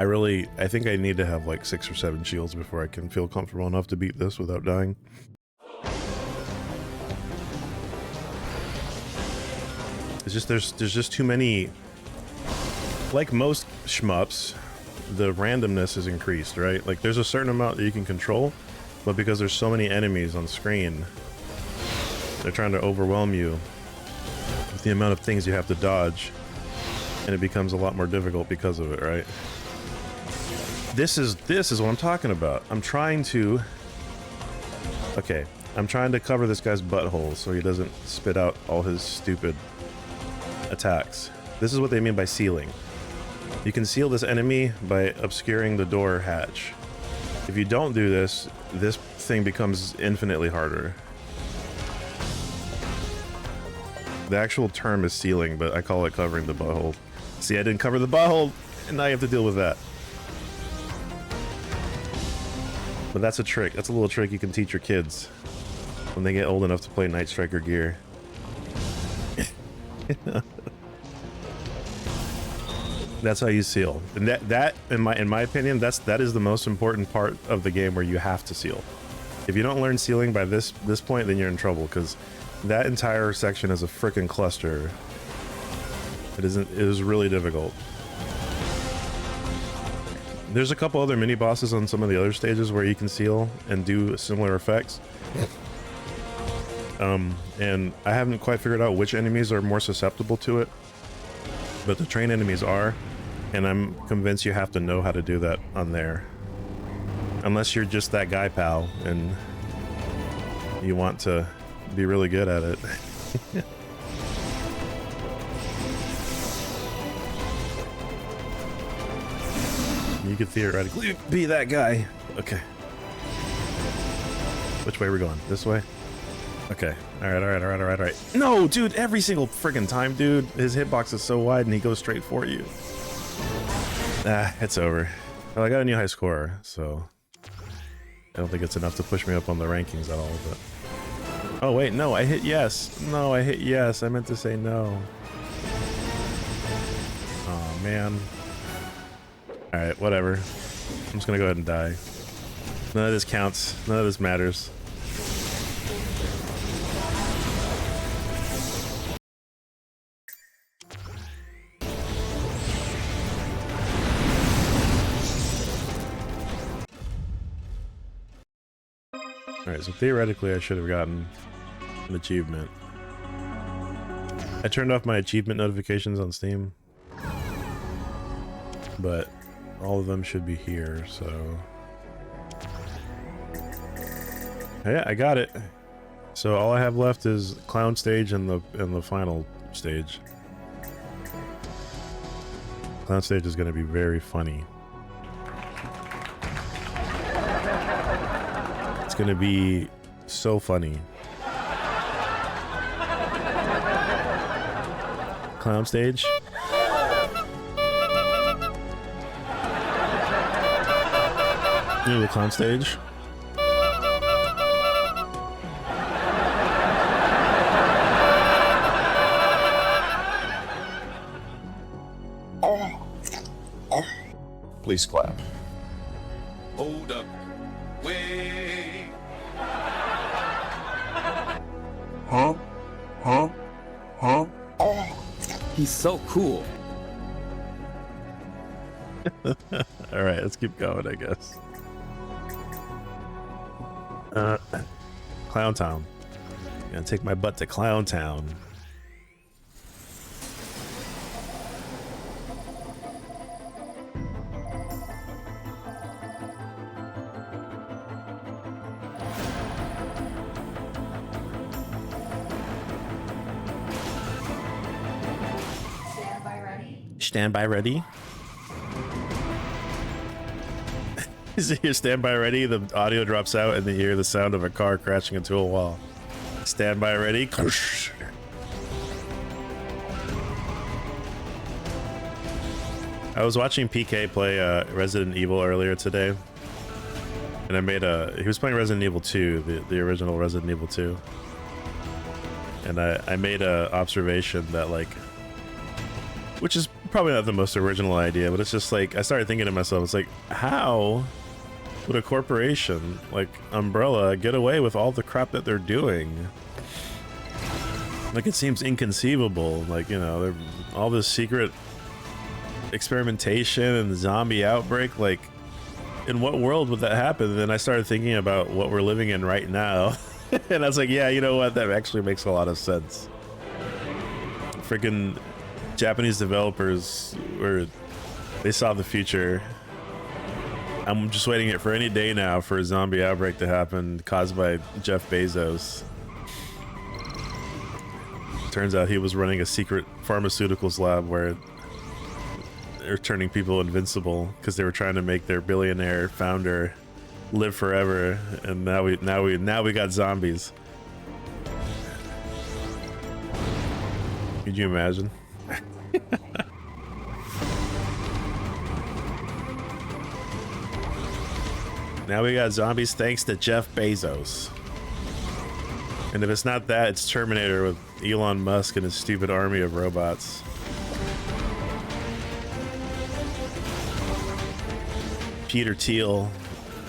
I think I need to have like 6 or 7 shields before I can feel comfortable enough to beat this without dying. It's just there's just too many. Like most shmups, the randomness is increased, right? Like there's a certain amount that you can control, but because there's so many enemies on screen, they're trying to overwhelm you with the amount of things you have to dodge, and it becomes a lot more difficult because of it, right? This is what I'm talking about. I'm trying to cover this guy's butthole so he doesn't spit out all his stupid attacks. This is what they mean by sealing. You can seal this enemy by obscuring the door hatch. If you don't do this, this thing becomes infinitely harder. The actual term is sealing, but I call it covering the butthole. See, I didn't cover the butthole, and now you have to deal with that. But that's a trick. That's a little trick you can teach your kids when they get old enough to play Night Striker gear. That's how you seal. And that in my opinion, that is the most important part of the game where you have to seal. If you don't learn sealing by this point, then you're in trouble, because that entire section is a frickin' cluster. It is really difficult. There's a couple other mini bosses on some of the other stages where you can seal and do similar effects. And I haven't quite figured out which enemies are more susceptible to it, but the train enemies are, and I'm convinced you have to know how to do that on there. Unless you're just that guy, pal, and you want to be really good at it. could theoretically be that guy. Okay. Which way are we going? This way? Okay. Alright. No, dude, every single friggin' time, dude. His hitbox is so wide and he goes straight for you. Ah, it's over. Well, I got a new high score, so I don't think it's enough to push me up on the rankings at all, but... Oh, wait, no, I hit yes. No, I hit yes. I meant to say no. Oh, man. Alright, whatever. I'm just gonna go ahead and die. None of this counts. None of this matters. Alright, so theoretically I should have gotten an achievement. I turned off my achievement notifications on Steam, but all of them should be here, so... Yeah, I got it. So all I have left is clown stage and the final stage. Clown stage is going to be very funny. It's going to be so funny. Clown stage. You know the clown stage? Please clap. Hold up. Wait. Huh? Huh? Huh? He's so cool. Alright, let's keep going, I guess. Clown Town. Gonna take my butt to Clown Town. Standby ready. Standby ready. Is it your standby ready? The audio drops out and you hear the sound of a car crashing into a wall. Standby ready. I was watching PK play Resident Evil earlier today, and I made he was playing Resident Evil 2, the original Resident Evil 2, and I made a observation that, like, which is probably not the most original idea, but it's just like, I started thinking to myself, it's like, how would a corporation like Umbrella get away with all the crap that they're doing? Like, it seems inconceivable. Like, you know, all this secret experimentation and zombie outbreak, like, in what world would that happen? And then I started thinking about what we're living in right now. And I was like, yeah, you know what, that actually makes a lot of sense. Freaking Japanese developers they saw the future. I'm just waiting it for any day now for a zombie outbreak to happen caused by Jeff Bezos. Turns out he was running a secret pharmaceuticals lab where they're turning people invincible because they were trying to make their billionaire founder live forever, and now we got zombies. Could you imagine? Now we got zombies thanks to Jeff Bezos. And if it's not that, it's Terminator with Elon Musk and his stupid army of robots. Peter Thiel.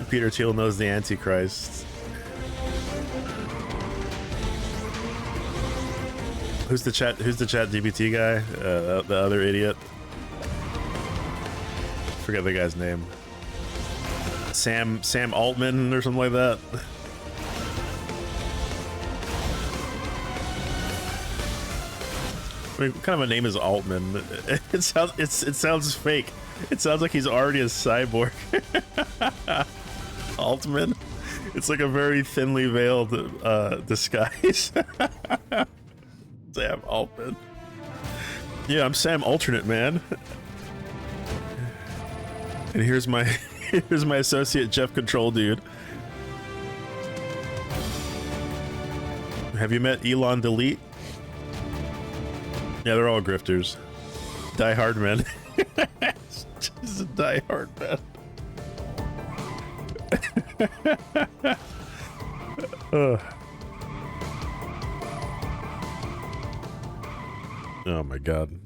Peter Thiel knows the Antichrist. Who's the chat GPT guy? The other idiot. Forget the guy's name. Sam Altman or something like that. I mean, what kind of a name is Altman? It sounds fake. It sounds like he's already a cyborg. Altman. It's like a very thinly veiled disguise. Sam Altman. Yeah, I'm Sam Alternate, man. And here's my here's my associate Jeff Control dude. Have you met Elon Delete? Yeah, they're all grifters. Die hard men. Just a die hard man. Oh my god.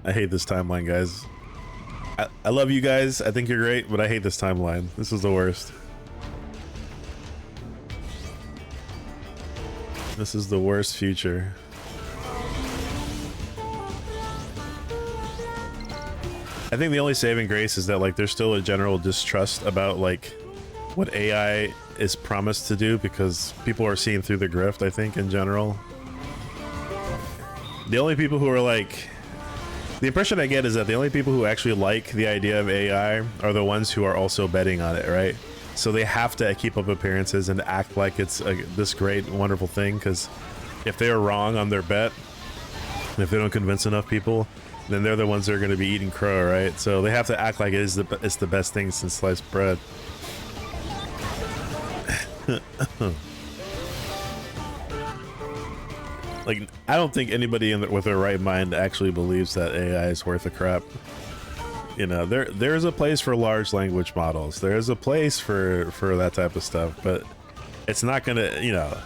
I hate this timeline, guys. I love you guys. I think you're great, but I hate this timeline. This is the worst. This is the worst future. I think the only saving grace is that like there's still a general distrust about like what AI is promised to do because people are seeing through the grift, I think, in general. The only people who are like, the impression I get is that the only people who actually like the idea of AI are the ones who are also betting on it, right? So they have to keep up appearances and act like it's this great, wonderful thing, because if they're wrong on their bet, and if they don't convince enough people, then they're the ones that are going to be eating crow, right? So they have to act like it's the best thing since sliced bread. Like, I don't think anybody with their right mind actually believes that AI is worth a crap. You know, there's a place for large language models. There's a place for that type of stuff, but it's not gonna, you know,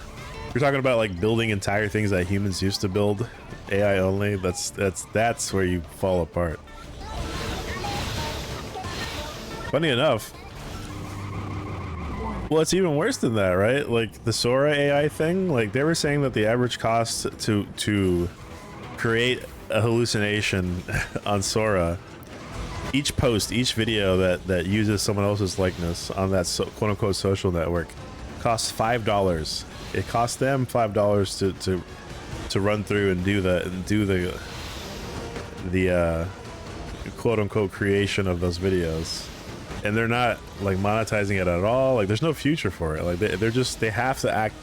you're talking about like building entire things that humans used to build, AI only. That's where you fall apart. Funny enough, well, it's even worse than that, right? Like the Sora AI thing, like they were saying that the average cost to create a hallucination on Sora, each post, each video that uses someone else's likeness on that quote-unquote social network costs $5. It costs them $5 to run through and do the quote-unquote creation of those videos. And they're not like monetizing it at all. Like there's no future for it. Like they have to act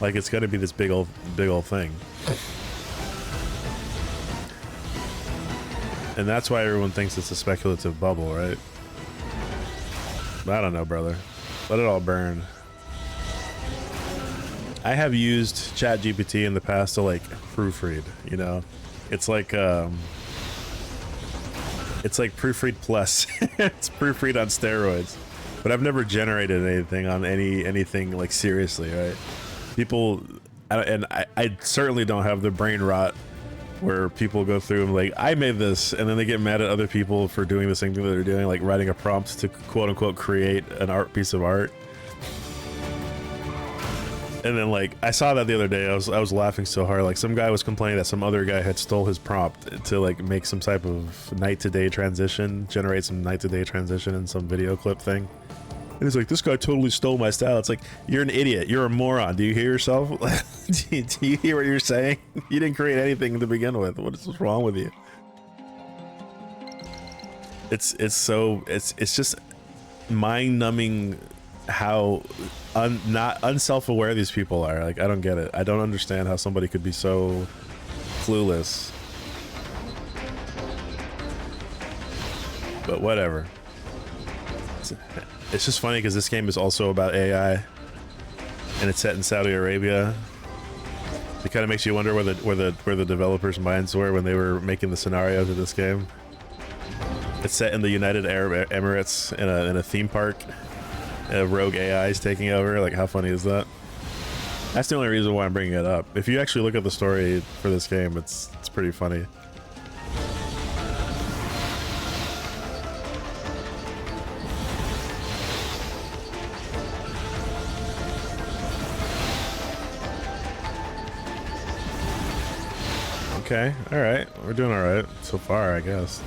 like it's gonna be this big old thing. And that's why everyone thinks it's a speculative bubble, right? But I don't know, brother. Let it all burn. I have used ChatGPT in the past to like proofread, you know? It's like Proofread Plus. It's Proofread on steroids. But I've never generated anything on anything like seriously, right? People, and I certainly don't have the brain rot where people go through and like, I made this, and then they get mad at other people for doing the same thing that they're doing, like writing a prompt to quote unquote create an piece of art. And then like I saw that the other day, I was laughing so hard. Like some guy was complaining that some other guy had stole his prompt to like make some type of night to day transition, generate some night to day transition in some video clip thing. And he's like, this guy totally stole my style. It's like, you're an idiot. You're a moron. Do you hear yourself? Do you hear what you're saying? You didn't create anything to begin with. What's wrong with you? It's just mind-numbing how not unself-aware these people are. Like, I don't get it. I don't understand how somebody could be so clueless. But whatever. It's just funny because this game is also about AI, and it's set in Saudi Arabia. It kind of makes you wonder where the developers' minds were when they were making the scenarios of this game. It's set in the United Arab Emirates in a theme park. Rogue AI is taking over. Like, how funny is that? That's the only reason why I'm bringing it up. If you actually look at the story for this game, it's pretty funny. Okay, all right, we're doing all right so far, I guess.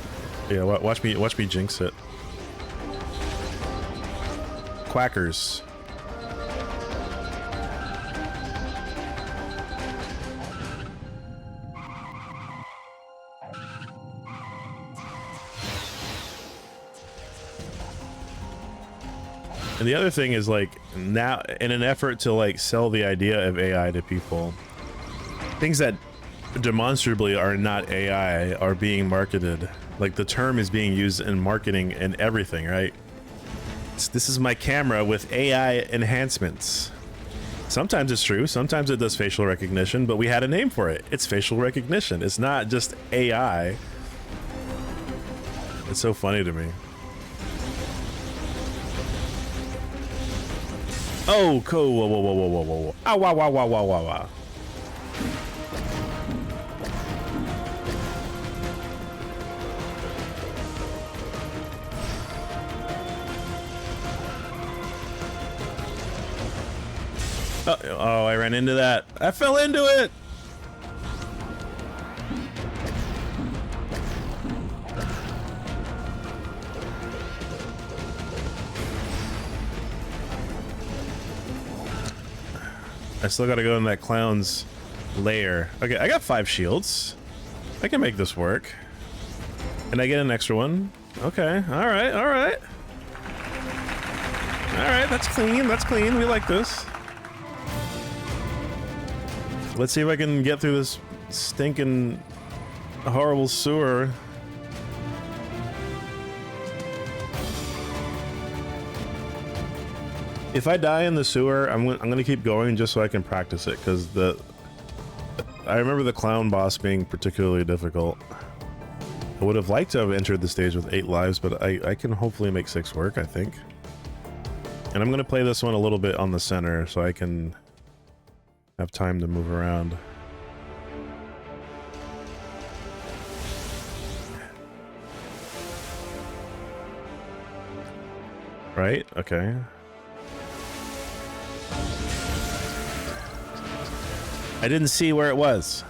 Yeah, watch me jinx it. Quackers. And the other thing is, like, now in an effort to like sell the idea of AI to people, things that demonstrably are not AI are being marketed Like the term is being used in marketing and everything, right? This is my camera with AI enhancements. Sometimes it's true, sometimes it does facial recognition, but we had a name for it. It's facial recognition. It's not just AI. It's so funny to me. Oh, cool. Whoa, whoa, whoa, whoa, whoa, whoa. Ah, wow, wow, wow, wow, wow, wow. Oh, I ran into that. I fell into it. I still gotta go in that clown's lair. Okay, I got 5 shields. I can make this work. And I get an extra one. Okay, alright, alright. Alright, that's clean, that's clean. We like this. Let's see if I can get through this stinking horrible sewer. If I die in the sewer, I'm gonna keep going just so I can practice it, because I remember the clown boss being particularly difficult. I would have liked to have entered the stage with 8 lives, but I can hopefully make 6 work, I think. And I'm gonna play this one a little bit on the center so I can have time to move around. Right? Okay. I didn't see where it was.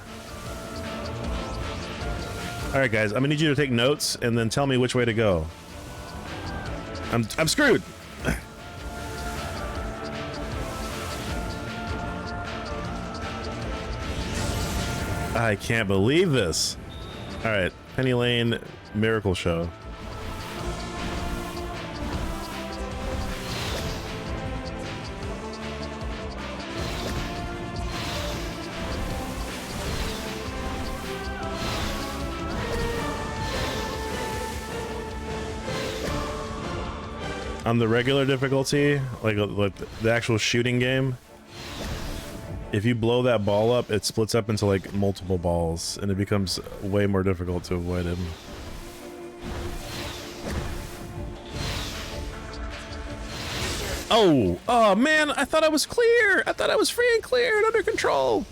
Alright guys, I'm gonna need you to take notes and then tell me which way to go. I'm screwed! I can't believe this. Alright, Penny Lane Miracle Show. On the regular difficulty, like the actual shooting game, if you blow that ball up, it splits up into like multiple balls, and it becomes way more difficult to avoid him. Oh! Oh man, I thought I was clear! I thought I was free and clear and under control!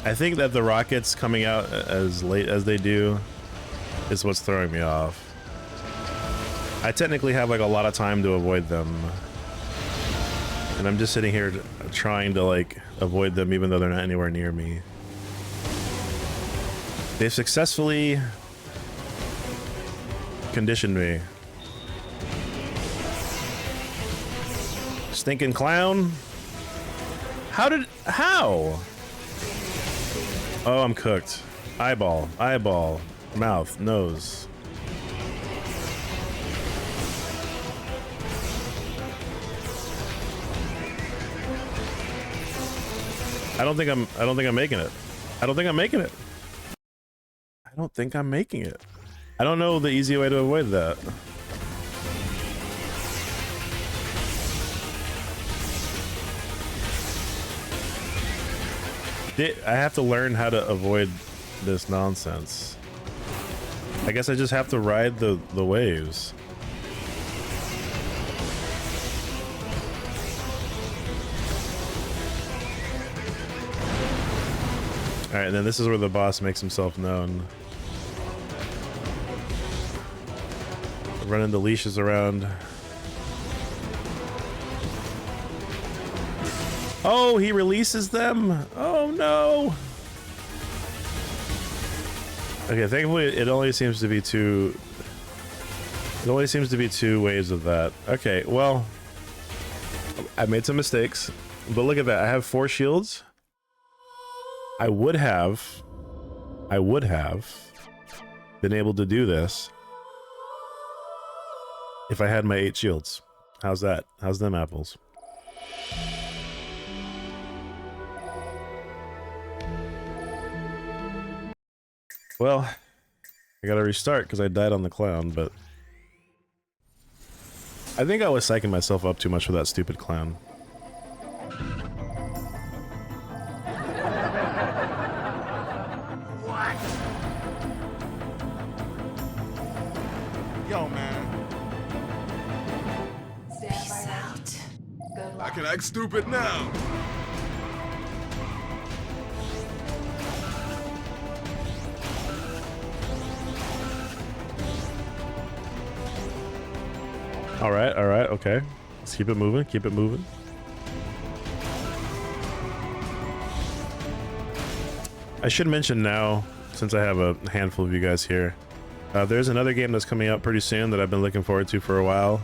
I think that the rockets coming out as late as they do is what's throwing me off. I technically have like a lot of time to avoid them. And I'm just sitting here trying to like avoid them even though they're not anywhere near me. They've successfully conditioned me. Stinking clown? How? Oh, I'm cooked. Eyeball, eyeball, mouth, nose. I don't think I'm making it. I don't think I'm making it. I don't think I'm making it. I don't know the easy way to avoid that. I have to learn how to avoid this nonsense. I guess I just have to ride the waves. Alright, and then this is where the boss makes himself known. Running the leashes around. Oh, he releases them? Oh no! Okay, thankfully it only seems to be two... It only seems to be 2 waves of that. Okay, well... I made some mistakes, but look at that. I have 4 shields. I would have been able to do this if I had my 8 shields. How's that? How's them apples? Well, I gotta restart because I died on the clown, but I think I was psyching myself up too much for that stupid clown. Yo, man. Stand by ready. Good I luck. can act stupid now. All right, okay. Let's keep it moving, keep it moving. I should mention now, since I have a handful of you guys here, there's another game that's coming out pretty soon that I've been looking forward to for a while.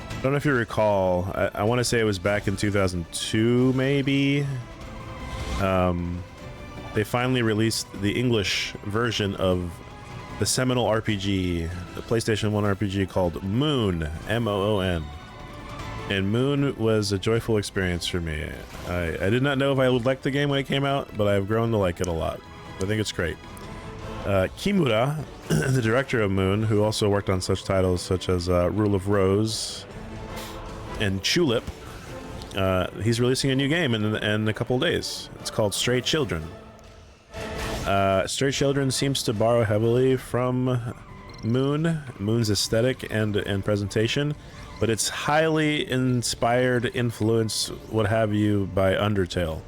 I don't know if you recall, I want to say it was back in 2002, maybe. They finally released the English version of the seminal RPG, the PlayStation 1 RPG called Moon, M-O-O-N. And Moon was a joyful experience for me. I did not know if I would like the game when it came out, but I've grown to like it a lot. I think it's great. Kimura, the director of Moon, who also worked on such titles such as Rule of Rose and Tulip, he's releasing a new game in a couple of days. It's called Stray Children. Stray Children seems to borrow heavily from Moon's aesthetic and presentation, but it's highly inspired, influenced, what have you, by Undertale.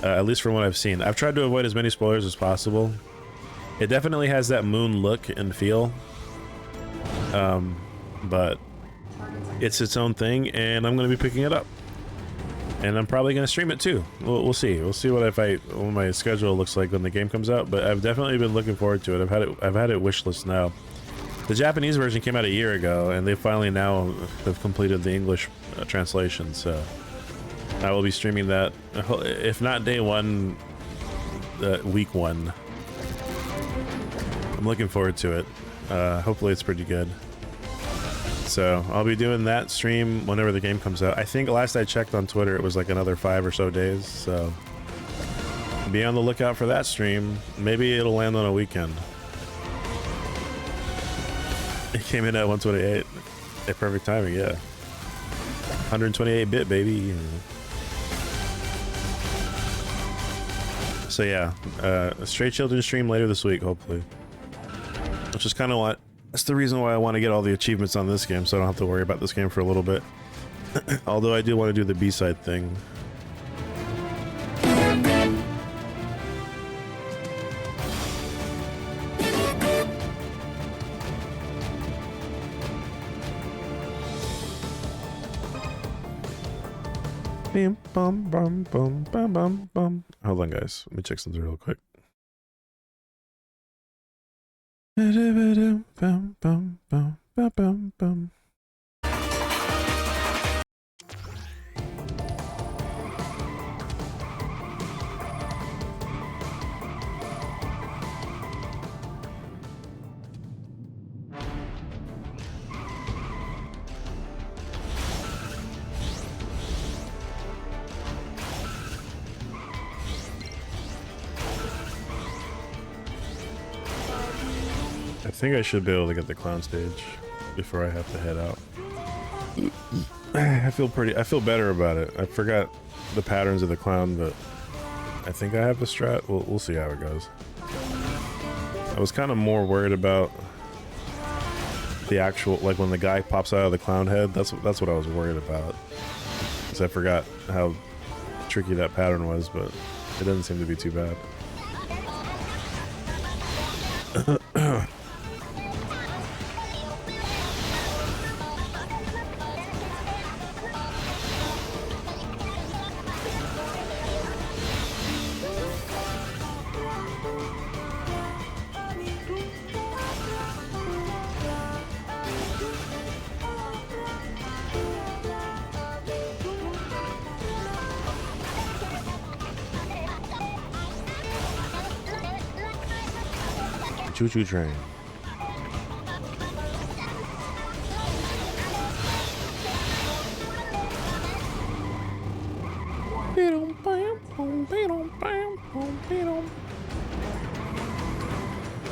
At least from what I've seen. I've tried to avoid as many spoilers as possible. It definitely has that Moon look and feel, but it's its own thing, and I'm going to be picking it up. And I'm probably going to stream it too. We'll see. We'll see what my schedule looks like when the game comes out. But I've definitely been looking forward to it. I've had it wishlist now. The Japanese version came out a year ago, and they finally now have completed the English translation. So I will be streaming that, if not day one, week one. I'm looking forward to it. Hopefully it's pretty good. So I'll be doing that stream whenever the game comes out. I think last I checked on Twitter, it was like another 5 or so days. So be on the lookout for that stream. Maybe it'll land on a weekend. It came in at 128. At perfect timing, yeah. 128-bit, baby. So yeah, a Stray Children stream later this week, hopefully. Which is kind of what... That's the reason why I want to get all the achievements on this game, so I don't have to worry about this game for a little bit. Although I do want to do the B-side thing. Bum, bum, bum, bum, bum, bum. Hold on, guys. Let me check something real quick. Bum, bum, bum, bum, bum, bum. I think I should be able to get the clown stage before I have to head out. I feel better about it. I forgot the patterns of the clown, but I think I have the strat. We'll see how it goes. I was kind of more worried about the actual, like when the guy pops out of the clown head. That's what I was worried about. Because I forgot how tricky that pattern was, but it doesn't seem to be too bad. Choo-choo train.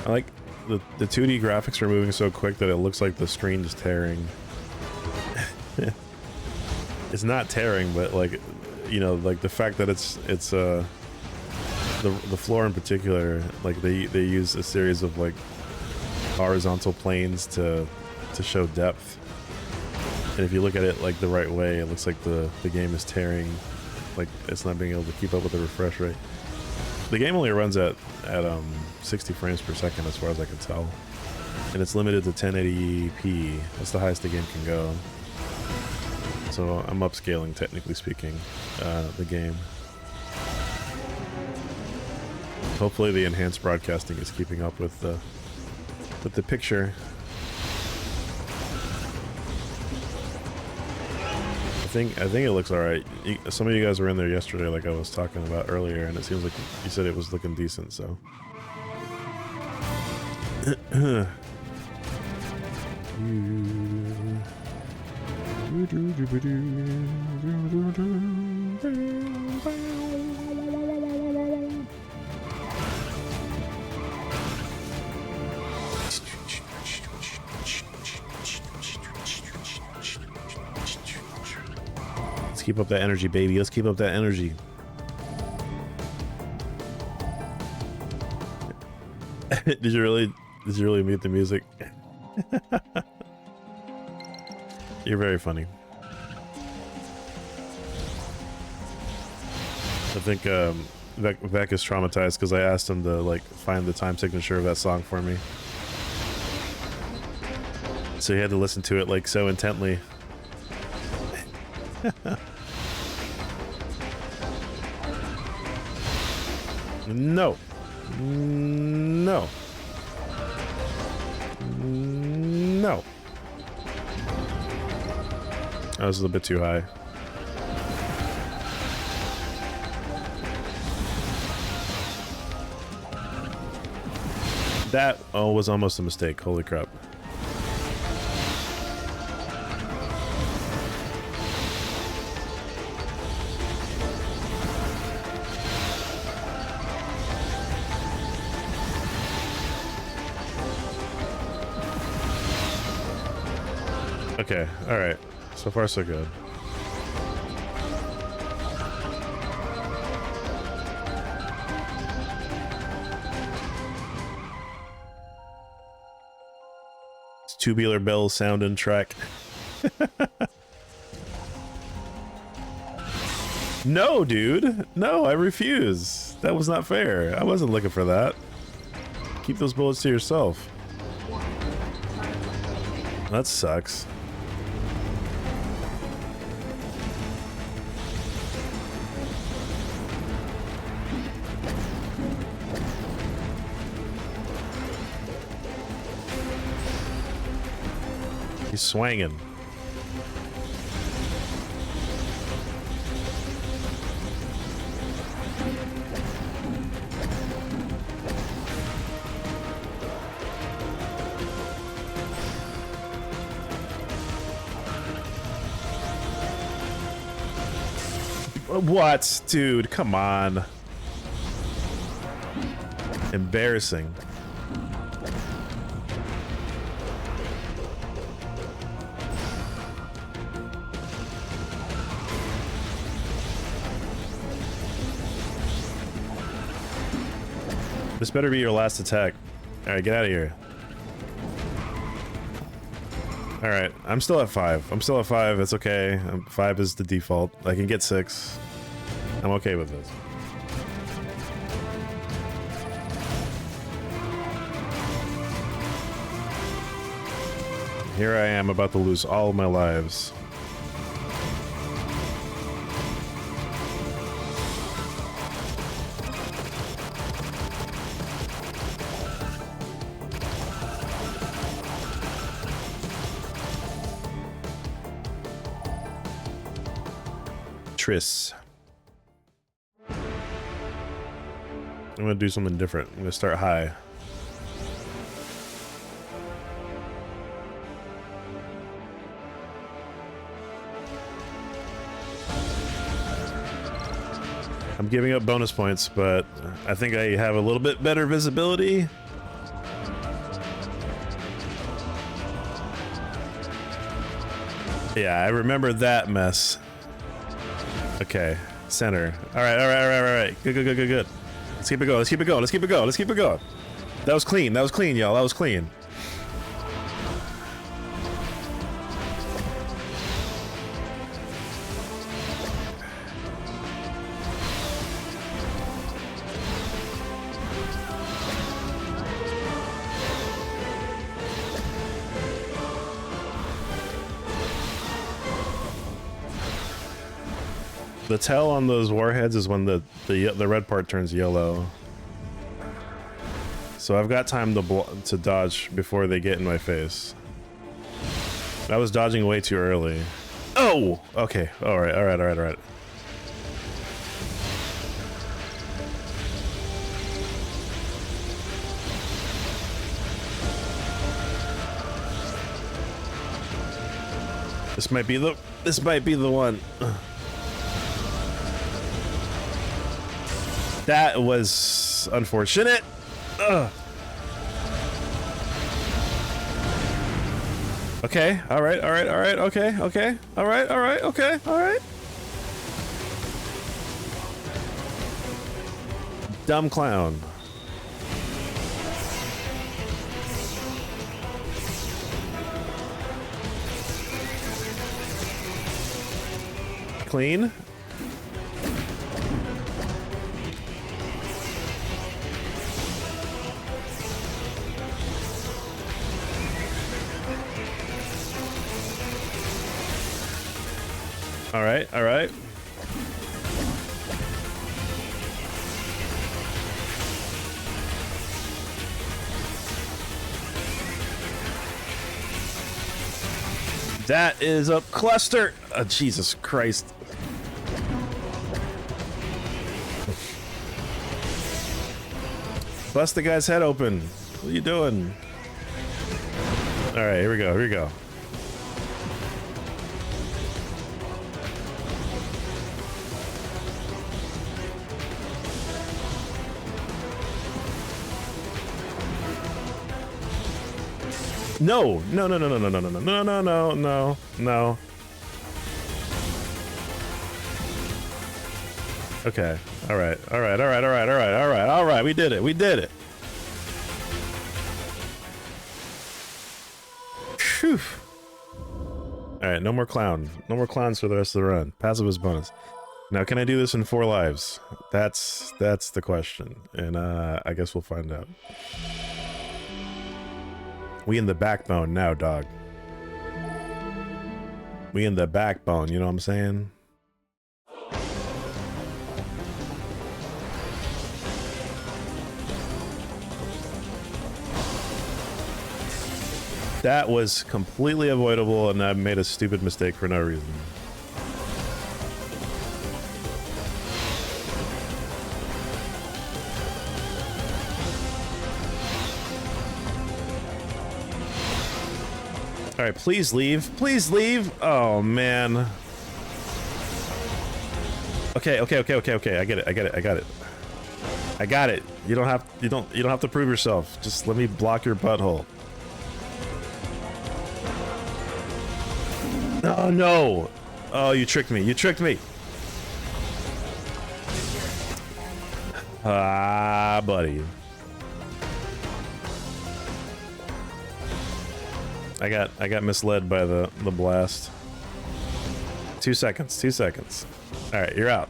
I like the 2D graphics are moving so quick that it looks like the screen is tearing. It's not tearing, but like, you know, like the fact that it's the floor in particular, like they use a series of like horizontal planes to show depth. And if you look at it like the right way, it looks like the game is tearing, like it's not being able to keep up with the refresh rate. The game only runs at 60 frames per second as far as I can tell. And it's limited to 1080p. That's the highest the game can go. So I'm upscaling, technically speaking, the game. Hopefully the enhanced broadcasting is keeping up with the picture. I think it looks alright. Some of you guys were in there yesterday like I was talking about earlier, and it seems like you said it was looking decent, so. Let's keep up that energy, baby. Let's keep up that energy. Did you really mute the music? You're very funny. I think Vec is traumatized because I asked him to like find the time signature of that song for me. So he had to listen to it like so intently. No. No. No. That was a little bit too high. That was almost a mistake. Holy crap. Okay, alright. So far, so good. It's Tubular Bells sound and track. No, dude. No, I refuse. That was not fair. I wasn't looking for that. Keep those bullets to yourself. That sucks. He's swanging. What? Dude, come on. Embarrassing. This better be your last attack. Alright, get out of here. Alright, I'm still at 5. I'm still at 5, it's okay. 5 is the default. I can get 6. I'm okay with this. Here I am about to lose all of my lives. Triss. I'm gonna do something different. I'm gonna start high. I'm giving up bonus points, but I think I have a little bit better visibility. Yeah, I remember that mess. Okay, center. All right, all right, all right, all right. Good, good, good, good, good. Let's keep it going. Let's keep it going. Let's keep it going. Let's keep it going. That was clean. That was clean, y'all. That was clean. The tell on those warheads is when the red part turns yellow. So I've got time to dodge before they get in my face. I was dodging way too early. Oh! Okay. Alright, alright, alright, alright. This might be the one. That was unfortunate. Ugh. Okay, alright, alright, alright, okay, okay, alright, alright, okay, alright. Dumb clown. Clean. All right, all right. That is a cluster. Oh, Jesus Christ. Bust the guy's head open. What are you doing? All right, here we go. Here we go. No, no, no, no, no, no, no, no, no, no, no, no, no, no. Okay. All right. All right. All right. All right. All right. All right. All right. We did it. We did it. Phew. All right. No more clown. No more clowns for the rest of the run. Passive is bonus. Now, can I do this in 4 lives? That's the question, and I guess we'll find out. We in the backbone now, dog. We in the backbone, you know what I'm saying? That was completely avoidable, and I made a stupid mistake for no reason. All right, please leave. Please leave. Oh man. Okay, okay, okay, okay, okay. I get it. I get it. I got it. I got it. You don't have to prove yourself. Just let me block your butthole. Oh no. Oh, you tricked me. You tricked me. Ah, buddy. I got misled by the blast. 2 seconds. 2 seconds. All right, you're out.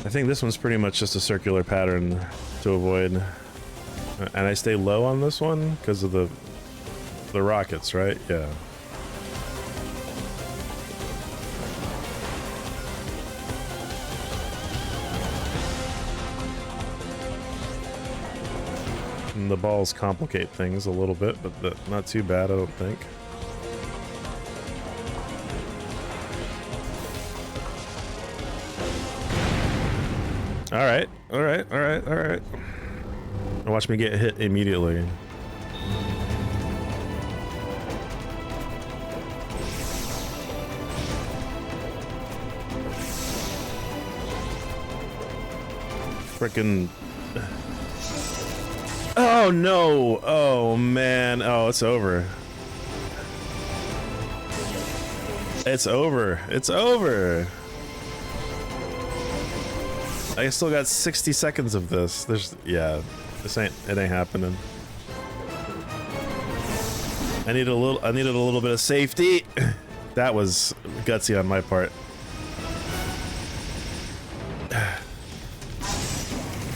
I think this one's pretty much just a circular pattern to avoid. And I stay low on this one because of the rockets, right? Yeah. And the balls complicate things a little bit, but not too bad, I don't think. All right, all right, all right, all right. Watch me get hit immediately. Frickin'. Oh no! Oh man! Oh, it's over. It's over. It's over. I still got 60 seconds of this. Yeah, it ain't happening. I needed a little bit of safety. That was gutsy on my part.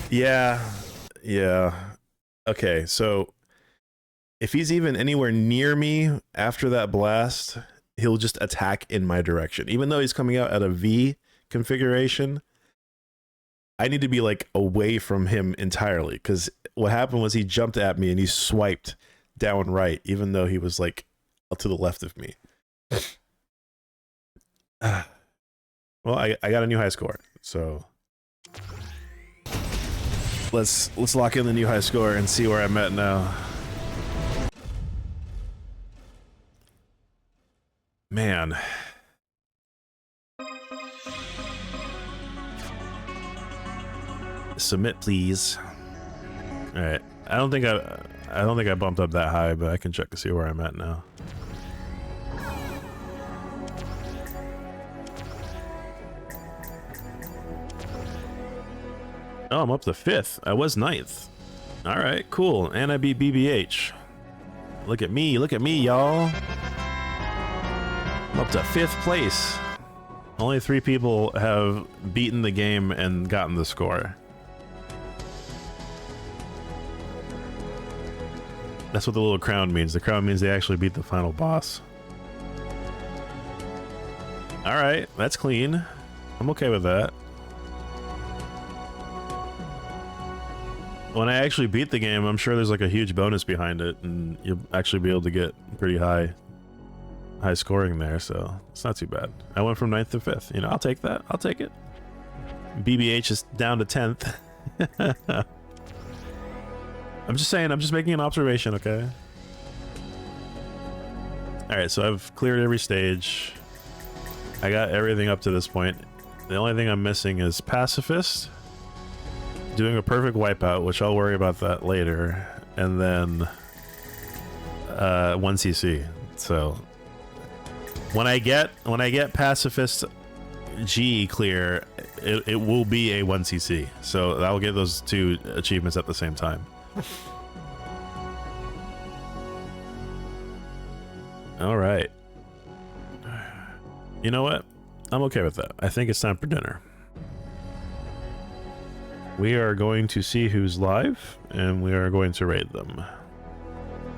Yeah. Okay, so if he's even anywhere near me after that blast, he'll just attack in my direction. Even though he's coming out at a V configuration, I need to be like away from him entirely, because what happened was he jumped at me and he swiped down right, even though he was like up to the left of me. Well, I got a new high score, so let's lock in the new high score and see where I'm at now. Man. Submit, please. All right. I don't think I bumped up that high, but I can check to see where I'm at now. Oh, I'm up to 5th. I was 9th. All right, cool. And I beat BBH. Look at me, y'all. I'm up to 5th place. Only 3 people have beaten the game and gotten the score. That's what the little crown means. The crown means they actually beat the final boss. All right, that's clean. I'm okay with that. When I actually beat the game, I'm sure there's like a huge bonus behind it, and you'll actually be able to get pretty high scoring there, so it's not too bad. I went from 9th to 5th. You know, I'll take that. I'll take it. BBH is down to 10th. I'm just saying, I'm just making an observation, okay? Alright, so I've cleared every stage. I got everything up to this point. The only thing I'm missing is Pacifist. Doing a perfect wipeout, which I'll worry about that later. And then 1cc. So when I get Pacifist G clear, it will be a 1cc. So I'll get those 2 achievements at the same time. All right. You know what? I'm okay with that. I think it's time for dinner. We are going to see who's live, and we are going to raid them.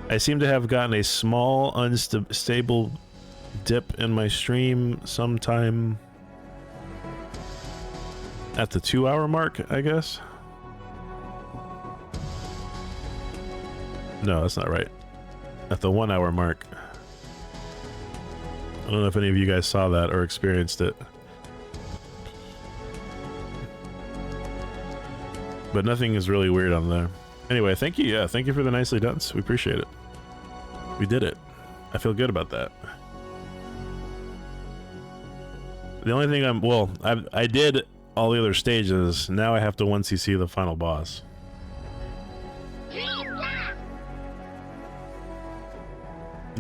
I seem to have gotten a small unstable dip in my stream sometime at the 2-hour mark, I guess. No, that's not right. At the 1-hour mark. I don't know if any of you guys saw that or experienced it. But nothing is really weird on there. Anyway, thank you. Yeah, thank you for the nicely done. We appreciate it. We did it. I feel good about that. The only thing I did all the other stages. Now I have to 1cc the final boss.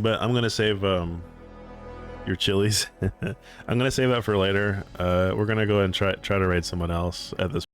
But I'm gonna save your chilies. I'm gonna save that for later. We're gonna go ahead and try to raid someone else at this